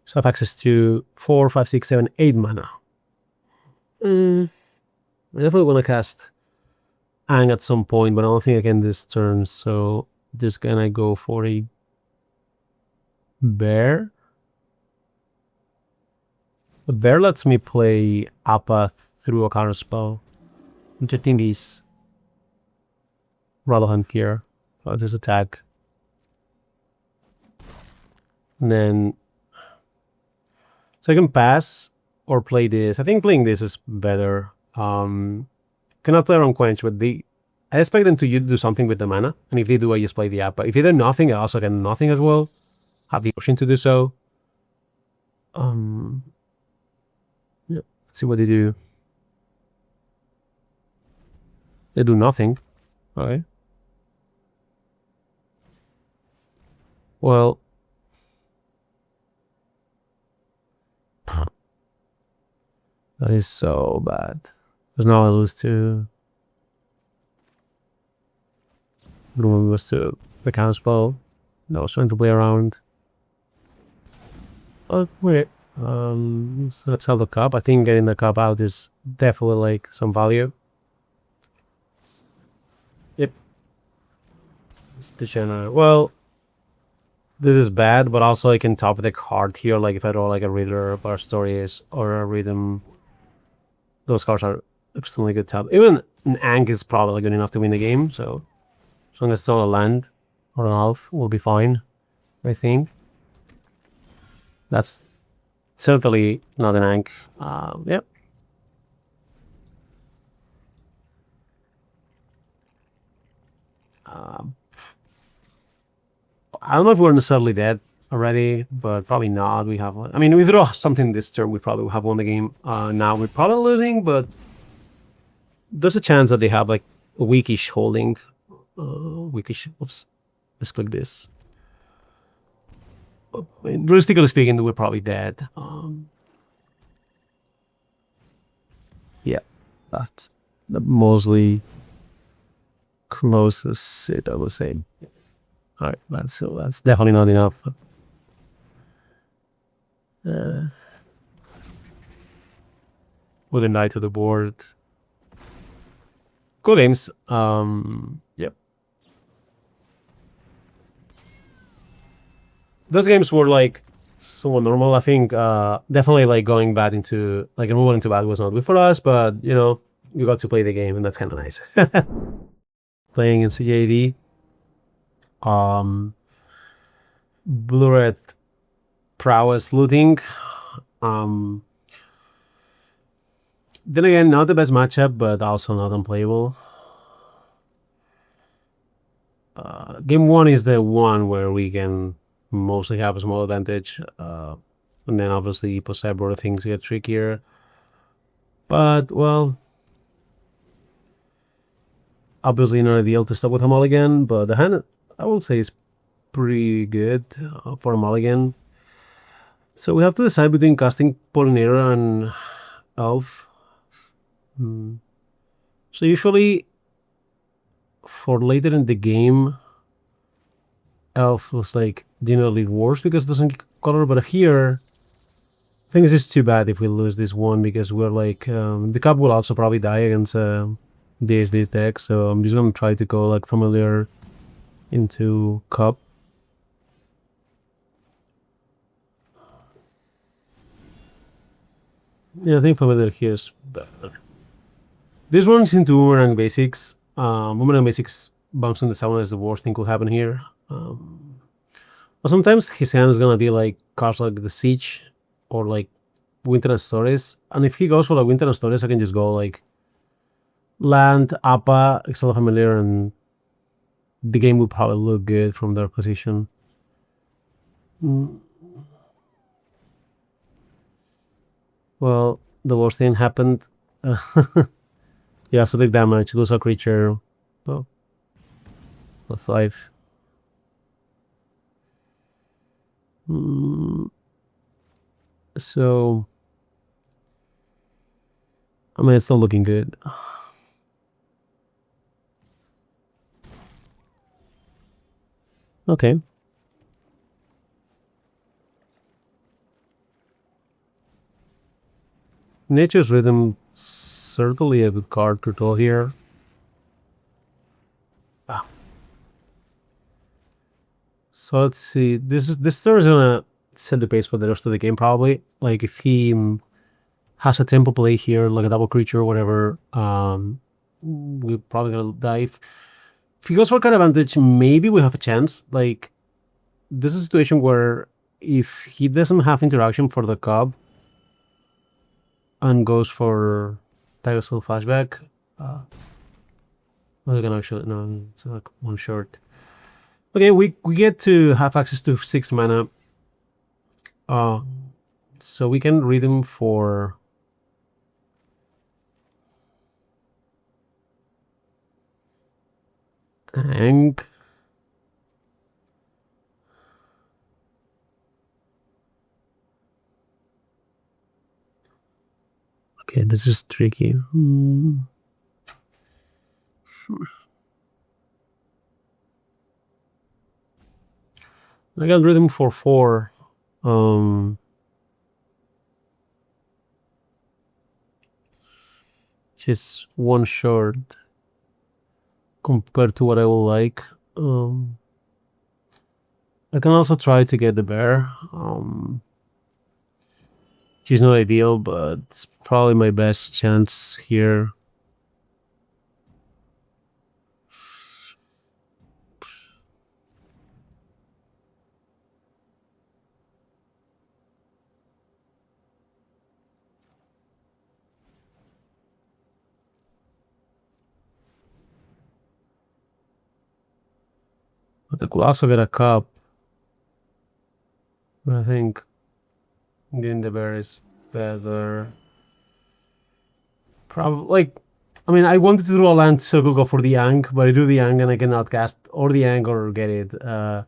So I have access to 4, 5, 6, 7, 8 mana. I definitely want to cast Ang at some point, but I don't think I can this turn, so just gonna go for a bear. The bear lets me play Apath through a counter spell, which I think is relevant here. So this attack. And then so I can pass or play this. I think playing this is better. Cannot play around Quench, but I expect them to do something with the mana, and if they do, I just play the Appa. If they do nothing, I also get nothing as well. Have the option to do so. Yeah, let's see what they do. They do nothing. Okay. Well, that is so bad. Because now I lose to... The one was to the counter spell. I was trying to play around. Oh, wait. So let's have the cup. I think getting the cup out is definitely like some value. Yep. It's the well, this is bad, but also I can top the card here. Like if I draw like a Reader or Stories or a Rhythm, those cards are extremely good top. Even an Ankh is probably good enough to win the game, so as long as it's not a land or an elf, we'll be fine, I think. That's certainly not an Ankh. Yep. I don't know if we're necessarily dead already, but probably not. We have... I mean, we draw something this turn, we probably have won the game. Now we're probably losing, but there's a chance that they have like a weakish holding. Weakish... Oops. Let's click this. Realistically speaking, we're probably dead. Yeah, that's the mostly closest it, I would say. All right, that's definitely not enough. With a knight to the board. Cool games. Yep. Those games were like somewhat normal. I think definitely like going bad into like moving into bad was not good for us, but you know, you got to play the game and that's kind of nice. Playing in CAD. Blue-red prowess looting. Then again, not the best matchup, but also not unplayable. Game 1 is the one where we can mostly have a small advantage. And then obviously post-sideboard things get trickier. But, well, obviously not ideal to start with a mulligan, but the hand, I will say, is pretty good for a mulligan. So we have to decide between casting Pollinator and Elf. So usually for later in the game, Elf was like generally worse because it doesn't get color, but here I think it's just too bad if we lose this one because we're like the cup will also probably die against this deck, so I'm just gonna try to go like familiar into cup. Yeah, I think familiar here is better. This runs into Boomerang Basics. Boomerang Basics bouncing the 7 is the worst thing could happen here. But sometimes his hand is gonna be like cards like the Siege or like Winter and Stories. And if he goes for like Winter and Stories, I can just go like land, Appa, Excel Familiar, and the game will probably look good from their position. Well, the worst thing happened. Yeah, so take damage, lose a creature. Oh, that's life. So, I mean, it's not looking good. Okay. Nature's Rhythm, certainly a good card to draw here. So let's see. This turn is gonna set the pace for the rest of the game probably. Like if he has a tempo play here, like a double creature or whatever, we're probably gonna dive. If he goes for card advantage, maybe we have a chance. Like this is a situation where if he doesn't have interaction for the cub and goes for Tiger Soul Flashback, we're gonna actually no, it's like one short. Okay, we get to have access to 6 mana. So we can read them for Ang. Okay, this is tricky. I got rhythm for 4. Just one short compared to what I would like. I can also try to get the bear. She's not ideal, but it's probably my best chance here. But I could also get a cup. But I think getting the bear is better. Probably, like, I mean, I wanted to draw a land so I could go for the Yang, but I do the Yang and I cannot cast or the Yang or get it. The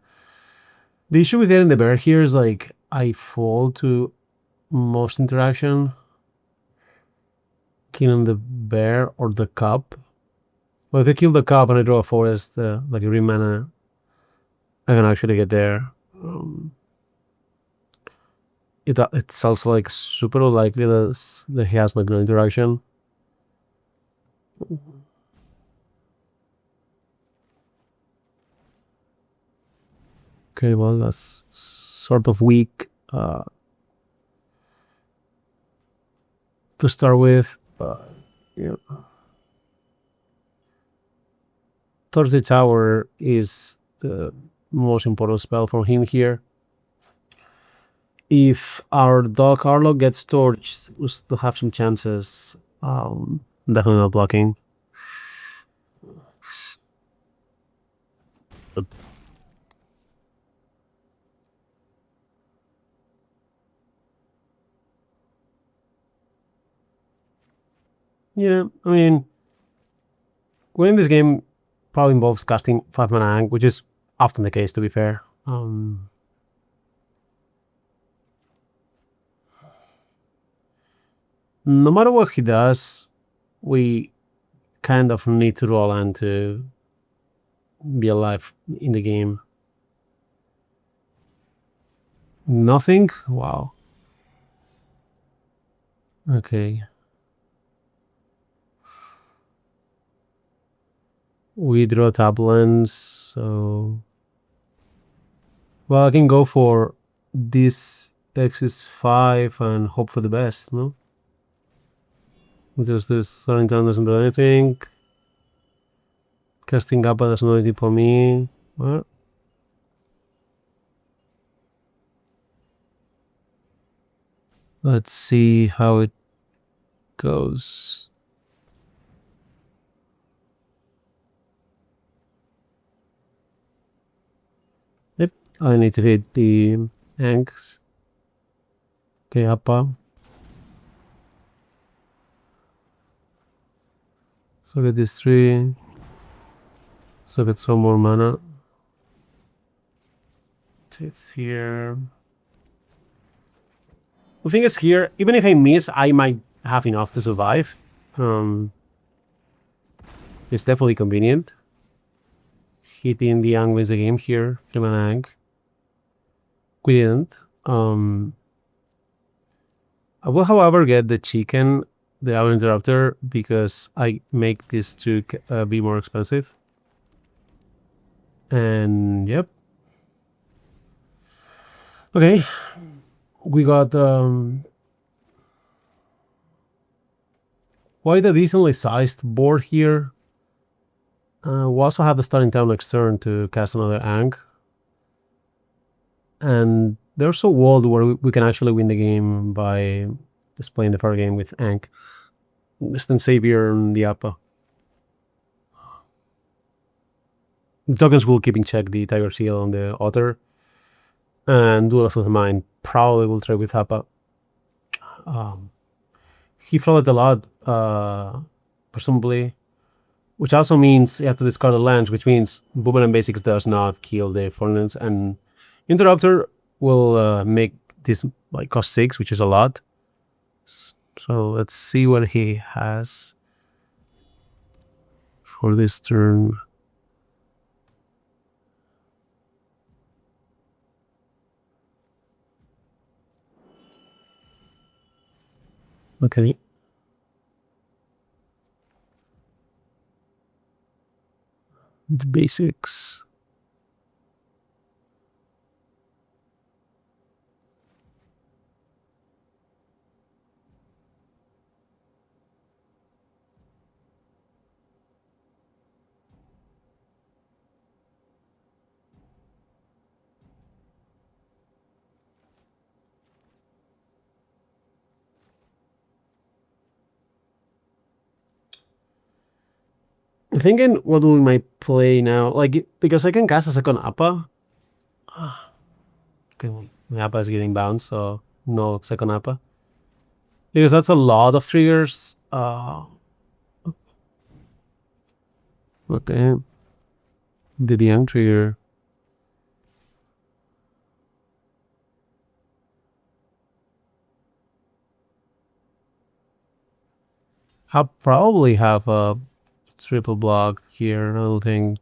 issue with getting the bear here is like I fall to most interaction, killing the bear or the cup. Well, if I kill the cup and I draw a forest, like a green mana, I can actually get there. It's also like super unlikely that he has like no interaction. Okay, well that's sort of weak to start with. Yeah. Thursday Tower is the most important spell from him here. If our dog Arlo gets torched, we still have some chances. Definitely not blocking. Yeah, I mean, winning this game probably involves casting 5 mana Ang, which is often the case, to be fair. No matter what he does, we kind of need to roll and to be alive in the game. Nothing? Wow. Okay. We draw tap lands, so... Well, I can go for this X is 5 and hope for the best, no? Just this slowing down doesn't do anything. Casting up doesn't do anything for me. What? Let's see how it goes. Yep, I need to hit the anks. Okay, upper. So get this 3. So get some more mana. It's here. The thing is here, even if I miss, I might have enough to survive. It's definitely convenient. Hitting the Ang wins the game here. 3 mana Ang. We didn't. I will, however, get the chicken, the Hour Interrupter, because I make this to be more expensive. And yep. Okay. We got quite a decently sized board here. We also have the starting town next turn to cast another Ang. And there's a world where we can actually win the game by just playing the fair game with Ang. Distant Savior and the Appa. The tokens will keep in check the Tiger Seal on the Otter. And Duel of the Mind probably will try with Appa. He flooded a lot, presumably. Which also means you have to discard the lands, which means Boomerang Basics does not kill the opponents, and Interrupter will make this like cost 6, which is a lot. So let's see what he has for this turn. Okay. The basics. I'm thinking what we might play now, like, because I can cast a second Appa. Okay, my Appa is getting bounced, so no second Appa. Because that's a lot of triggers. Okay. The Young trigger. I'll probably have a triple block here. I don't think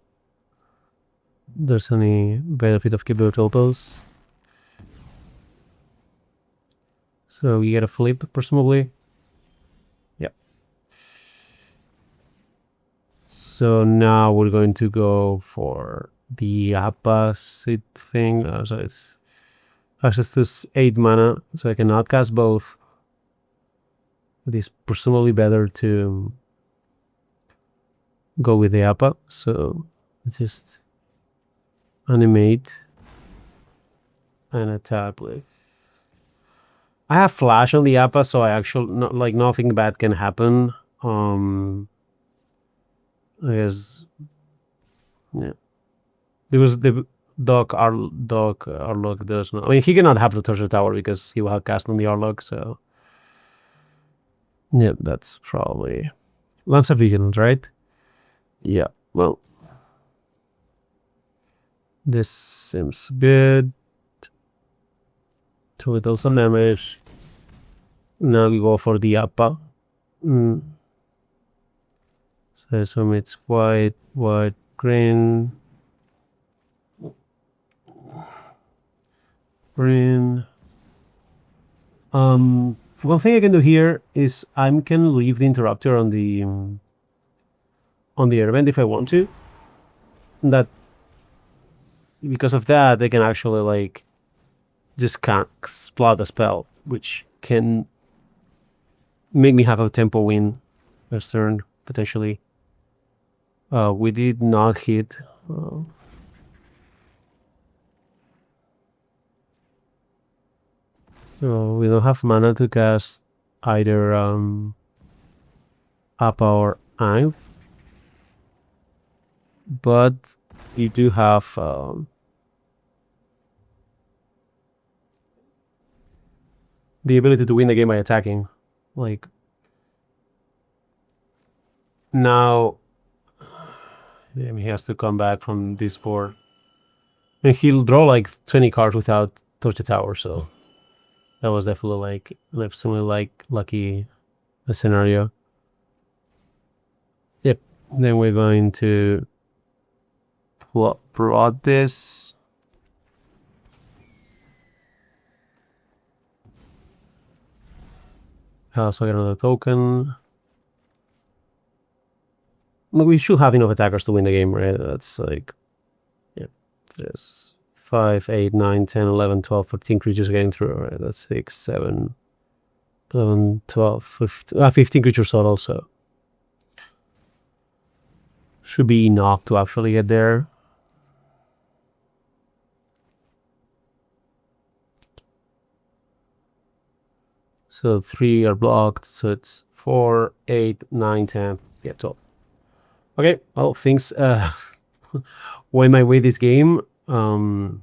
there's any benefit of keeping totals. So we get a flip, presumably. Yep. So now we're going to go for the opposite thing. So it's access to 8 mana, so I cannot cast both. It is presumably better to go with the Appa, so let's just animate and attack with. I have flash on the Appa, so I actually nothing bad can happen. I guess, yeah. There was the Arlog does not. I mean, he cannot have the Treasure Tower because he will have cast on the Arlog, so yeah, that's probably Lance of Vigilance, right? Yeah, well, this seems good. 2 little some damage. Now we go for the Appa. So it's white, green. Green. One thing I can do here is I can leave the Interrupter on the Airbend if I want to. That because of that they can actually like just can't splat the spell, which can make me have a tempo win first turn, potentially. We did not hit. So we don't have mana to cast either Appa or Ainf. But you do have the ability to win the game by attacking. Like, now he has to come back from this board. And he'll draw like 20 cards without touch the tower, so that was definitely like extremely like lucky scenario. Yep. Then we're going to Brought this. also get another token. We should have enough attackers to win the game, right? That's like, yeah, there's 5, 8, 9, 10, 11, 12, 13 creatures getting through, right? That's 6, 7, 11, 12, 15 creatures total, so should be enough to actually get there. So 3 are blocked, so it's 4, 8, 9, 10, yeah, 12. Okay, well, things went my way this game. Sideboarding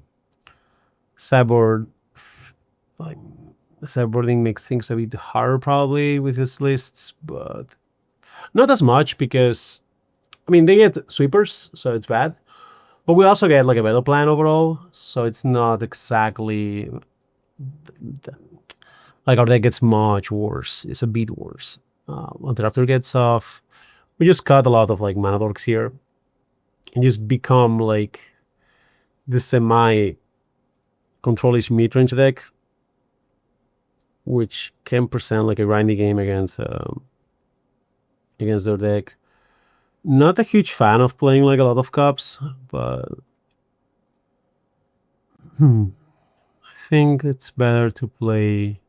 makes things a bit harder probably with his lists, but not as much because, I mean, they get sweepers, so it's bad. But we also get like a better plan overall, so it's not exactly like our deck gets much worse. It's a bit worse. Interrupter gets off. We just cut a lot of like mana dorks here and just become like the semi-control-ish mid-range deck, which can present like a grindy game against their deck. Not a huge fan of playing like a lot of cups, but I think it's better to play.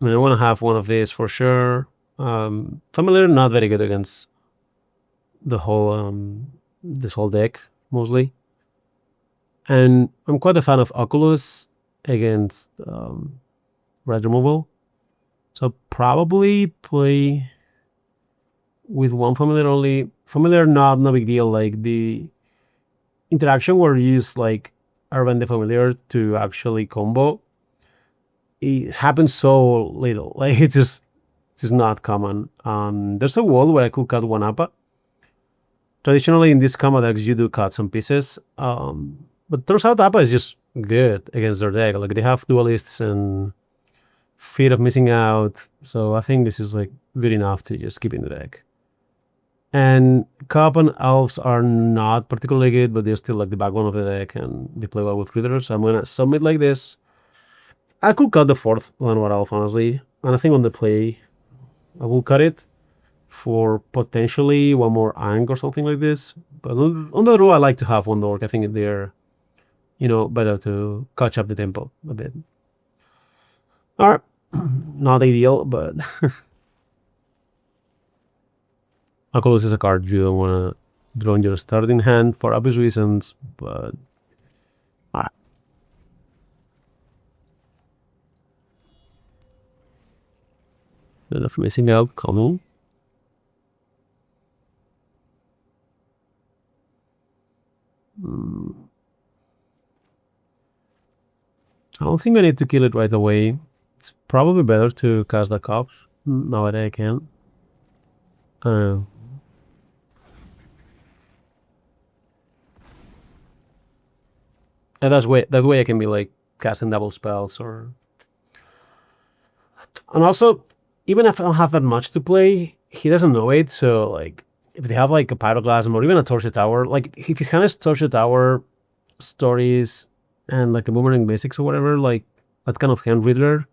I mean, I want to have one of these for sure. Familiar, not very good against the whole this whole deck mostly, and I'm quite a fan of Oculus against red removal. So probably play with one familiar only. Familiar, not no big deal. Like the interaction where you use like Airbend the familiar to actually combo, it happens so little. Like it's just not common. There's a world where I could cut one Appa. Traditionally in this combo decks you do cut some pieces. But turns out Appa is just good against their deck. Like they have duelists and fear of missing out. So I think this is like good enough to just keep in the deck. And Cup and Elves are not particularly good, but they're still like the backbone of the deck and they play well with critters. So I'm gonna submit like this. I could cut the 4th Landward Elf, honestly. And I think on the play I will cut it for potentially one more Ankh or something like this. But on the row I like to have one Dork. I think they're, better to catch up the tempo a bit. Alright. Not ideal, but Oculus is a card you don't want to draw in your starting hand for obvious reasons, but alright. Bit of missing out coming. I don't think I need to kill it right away. It's probably better to cast the cops now that I can. And that way I can be like casting double spells or. And also, even if I don't have that much to play, he doesn't know it. So like, if they have like a Pyroclasm or even a Torch the Tower, like if he has Torch the Tower stories and like a Boomerang Basics or whatever, like that kind of hand reader,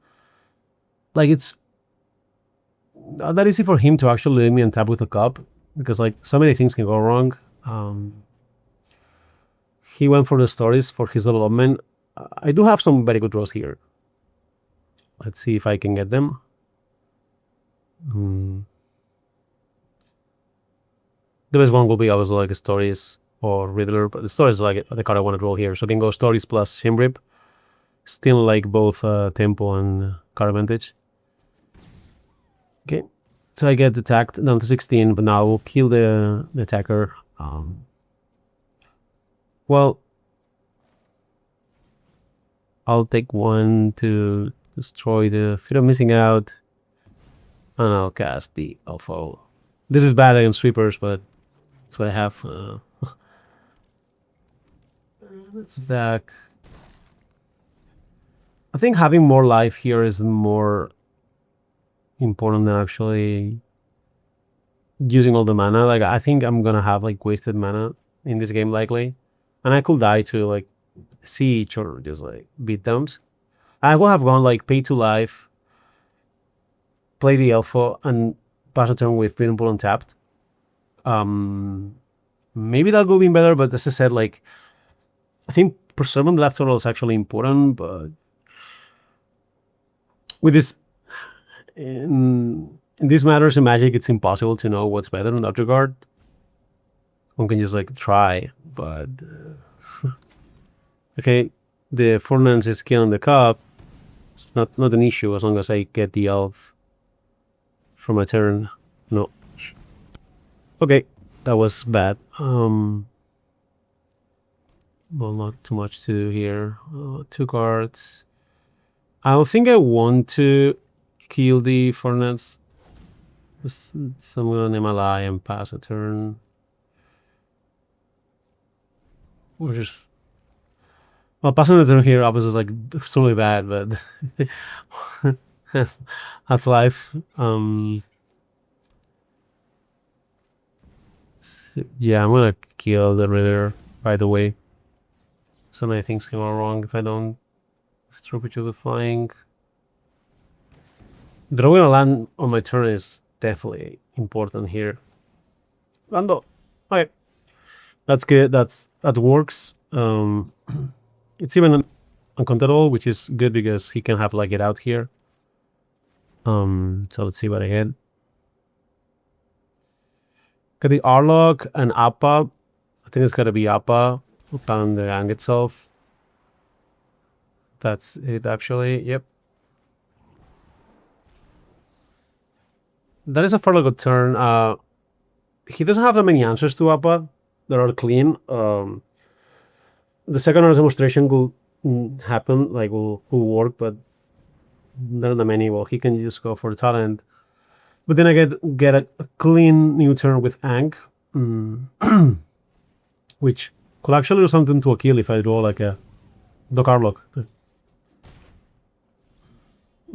like it's not that easy for him to actually let me untap with a cup because like so many things can go wrong. He went for the stories for his development. I do have some very good draws here. Let's see if I can get them. The best one will be obviously like stories or Riddler, but the stories is like the card I want to roll here. So I can go stories plus Himrip. Still like both tempo and card advantage. Okay, so I get attacked down to 16, but now we'll kill the attacker. Well, I'll take one to destroy the Fear of Missing Out, and I'll cast the Alpha. This is bad against sweepers, but that's what I have. Let's attack. I think having more life here is more important than actually using all the mana. Like, I think I'm gonna have like wasted mana in this game likely, and I could die to like siege or just like beatdowns. I will have gone like pay to life, play the Alpha, and pass a turn with Freedom Pool untapped. Maybe that would be better, but as I said, like I think preserving the left turtle is actually important, but with this in these matters in Magic, it's impossible to know what's better in that regard. One can just like try, but okay, the Fornance is killing the cup. It's not an issue as long as I get the elf for my turn. No. Okay, that was bad. Well, not too much to do here. 2 cards. I don't think I want to kill the Fornance. So I'm gonna name a lie and pass a turn. Or just well, passing the turn here obviously is like extremely bad, but that's life. So, yeah, I'm gonna kill the Ritter right away. So many things can go wrong if I don't strip each other flying. Drawing a land on my turn is definitely important here. Lando. Okay. That's good. That works. It's even uncontestable, which is good because he can have like it out here. So let's see what I get. Got the Arlog and Appa. I think it's gotta be Appa on the Ang itself. That's it actually. Yep. That is a fairly good turn. He doesn't have that many answers to Appa that are clean. The second demonstration will happen, like will work, but there are not many. Well, he can just go for the talent. But then I get a clean new turn with Ang, which could actually do something to a kill if I draw like a Doc Arlog.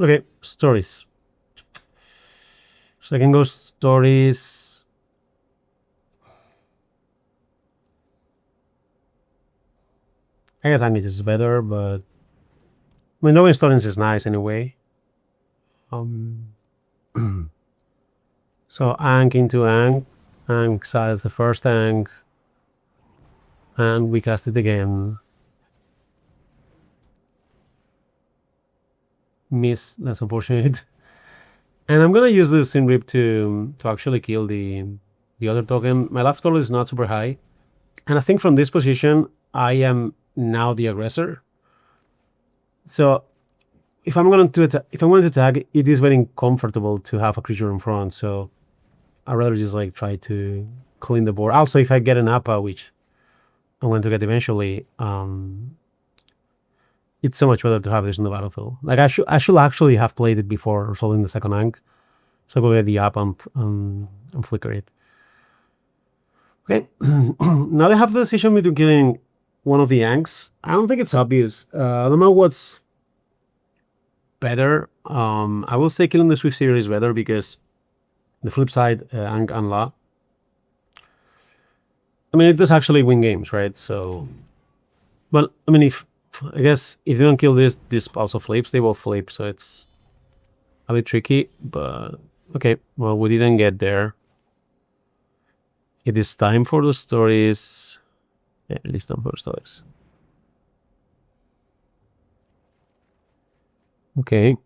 Okay, stories. So I can go stories. I guess Ang is better, but I mean, knowing stories is nice anyway. So Ang into Ang. Ang exiles the first Ang. And we cast it again. Miss, that's unfortunate. And I'm gonna use this in Rip to actually kill the other token. My life total is not super high. And I think from this position, I am now the aggressor. So if I'm going to attack, it is very uncomfortable to have a creature in front. So I'd rather just like try to clean the board. Also, if I get an Appa, which I'm going to get eventually, it's so much better to have this in the battlefield. Like I should actually have played it before resolving the second Ang. So go get the Appa and flicker it. Okay, now they have the decision between killing one of the Angs. I don't think it's obvious. I don't know what's better. I will say killing the Swift Seer is better because the flip side, Ang and La. I mean, it does actually win games, right? So, but I mean, I guess if you don't kill this also flips. They both flip, so it's a bit tricky. But okay, well, we didn't get there. It is time for the stories. Yeah, it is time for the stories. Okay.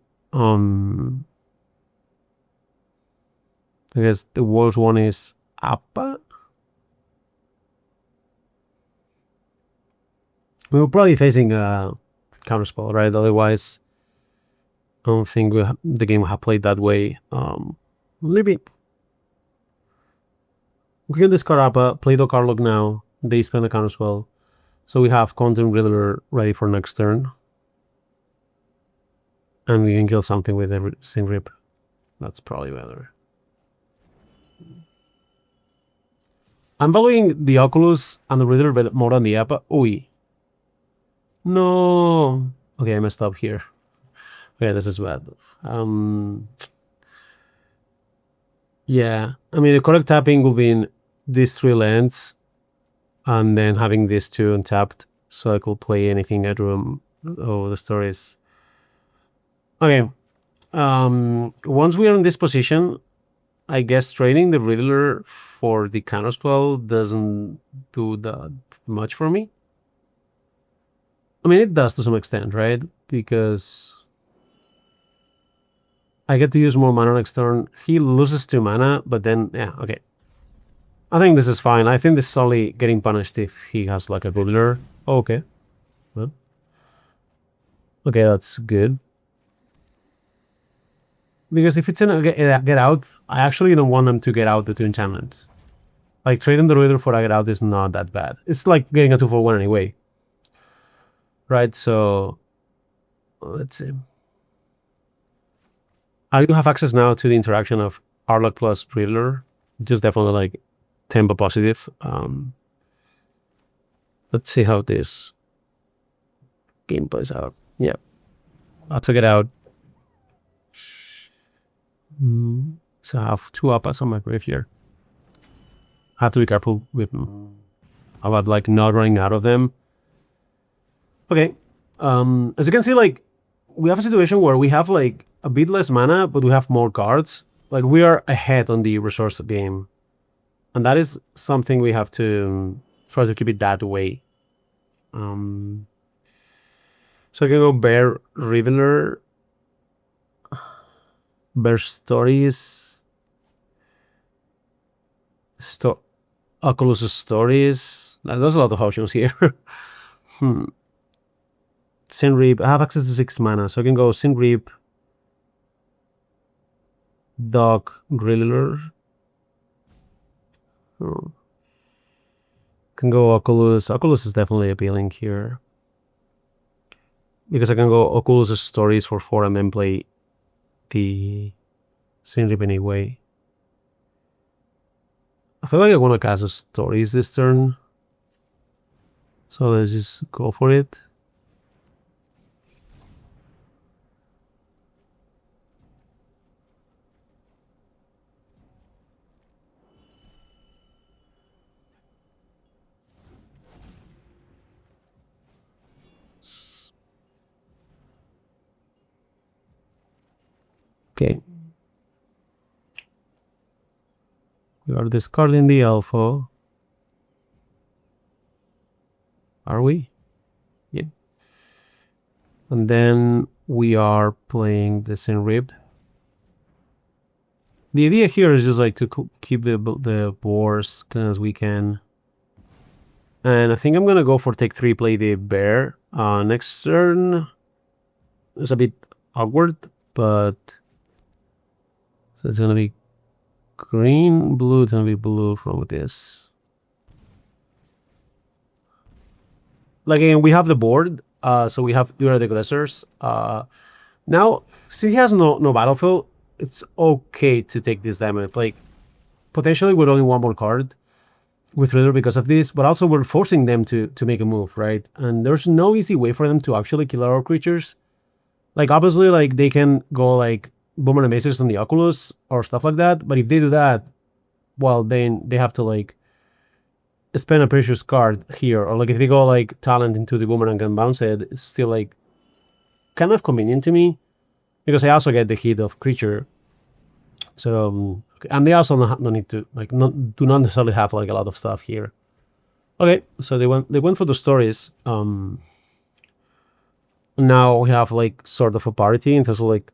I guess the worst one is Appa. We're probably facing a counterspell, right? Otherwise, I don't think the game will have played that way. Maybe we can discard Appa, play the card lock now. They spend a counterspell. So we have Content Riddler ready for next turn. And we can kill something with every Sin Rip. That's probably better. I'm valuing the Oculus and the Riddler more than the Appa. Oi. No. Okay, I messed up here. Okay, this is bad. Yeah. I mean, the correct tapping will be in these 3 lands. And then having these 2 untapped. So I could play anything I drew. Oh, the stories. Okay. Once we are in this position, I guess trading the Riddler for the counterspell doesn't do that much for me. I mean, it does to some extent, right? Because I get to use more mana next turn. He loses 2 mana, but then, yeah, okay. I think this is fine. I think this is only getting punished if he has like a Riddler. Oh, okay. Well. Okay, that's good. Because if it's in a get out, I actually don't want them to get out the 2 enchantments. Like, trading the Riddler for a get out is not that bad. It's like getting a 2-for-1 anyway. Right, so... let's see. I do have access now to the interaction of Arlock plus Riddler. Which is definitely like tempo positive. Let's see how this game plays out. Yeah. I'll take it out. So I have 2 Appas on my graveyard. I have to be careful with them about like not running out of them. Okay. As you can see, like we have a situation where we have like a bit less mana, but we have more cards. Like we are ahead on the resource game. And that is something we have to try to keep it that way. So I can go Bear Riddler. Bear Stories. Oculus Stories. There's a lot of options here. Sin Reap. I have access to 6 mana, so I can go Sin Reap, Dog, Riddler. Can go Oculus. Oculus is definitely appealing here. Because I can go Oculus Stories for 4 and then play the Sin Reap anyway. I feel like I want to cast a Stories this turn. So let's just go for it. Okay. We are discarding the alpha. Are we? Yeah. And then we are playing the Sin Reap. The idea here is just like to keep the board as clean as we can. And I think I'm gonna go for take 3, play the bear. Next turn is a bit awkward, but so it's gonna be green, blue. It's gonna be blue from this. Like again, we have the board, so we have the aggressors. Now, since he has no battlefield, it's okay to take this damage. Like potentially with only 1 more card with Riddler because of this, but also we're forcing them to make a move, right? And there's no easy way for them to actually kill our creatures. Like obviously, like they can go like Boomerang Bases on the Oculus or stuff like that, but if they do that, well, then they have to like spend a precious card here, or like if they go like Talent into the Boomerang and bounce it, it's still like kind of convenient to me because I also get the hit of creature. So and they also don't need to like do not necessarily have like a lot of stuff here. Okay, so they went for the stories. Now we have like sort of a parity in terms of like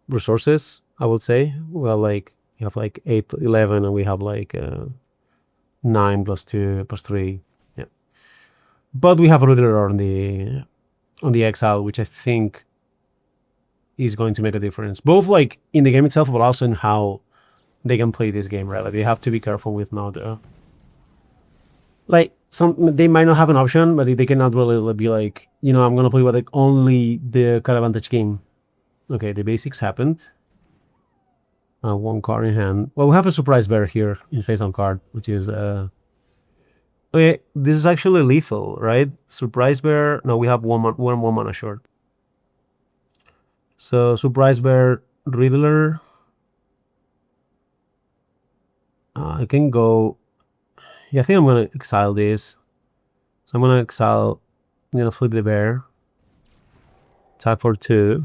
resources, I would say. Well, like You have like 8, 11, and we have like 9 plus 2 plus 3. Yeah. But we have a Riddler on the Exile, which I think is going to make a difference. Both like in the game itself, but also in how they can play this game, right? Like they have to be careful with not like they might not have an option, but they cannot really be like, I'm gonna play with like only the card advantage game. Okay, the basics happened. 1 card in hand. Well, we have a surprise bear here in face on card, which is okay. This is actually lethal, right? Surprise bear. No, we have one more mana short. So surprise bear, Riddler. I can go. Yeah, I think I'm gonna exile this. So I'm gonna exile. I'm gonna flip the bear. Attack for 2.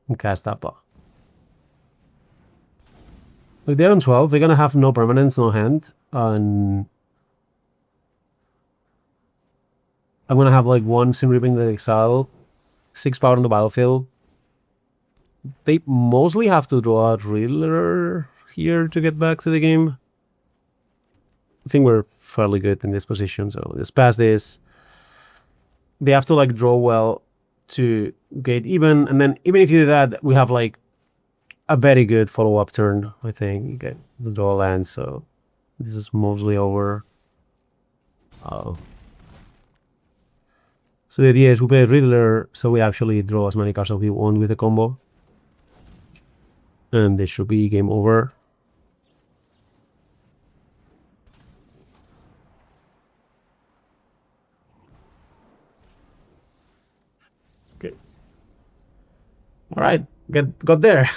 And cast Appa. Look, they're on 12. They're gonna have no permanence, no hand. And I'm gonna have like 1 Sim Reaping the exile, 6 power on the battlefield. They mostly have to draw a Riddler here to get back to the game. I think we're fairly good in this position, so just pass this. They have to like draw well to get even, and then even if you do that, we have like a very good follow-up turn. I think you get the draw land, so this is mostly over. Oh. So the idea is we play Riddler, so we actually draw as many cards as we want with the combo. And this should be game over. Okay. All right, got there.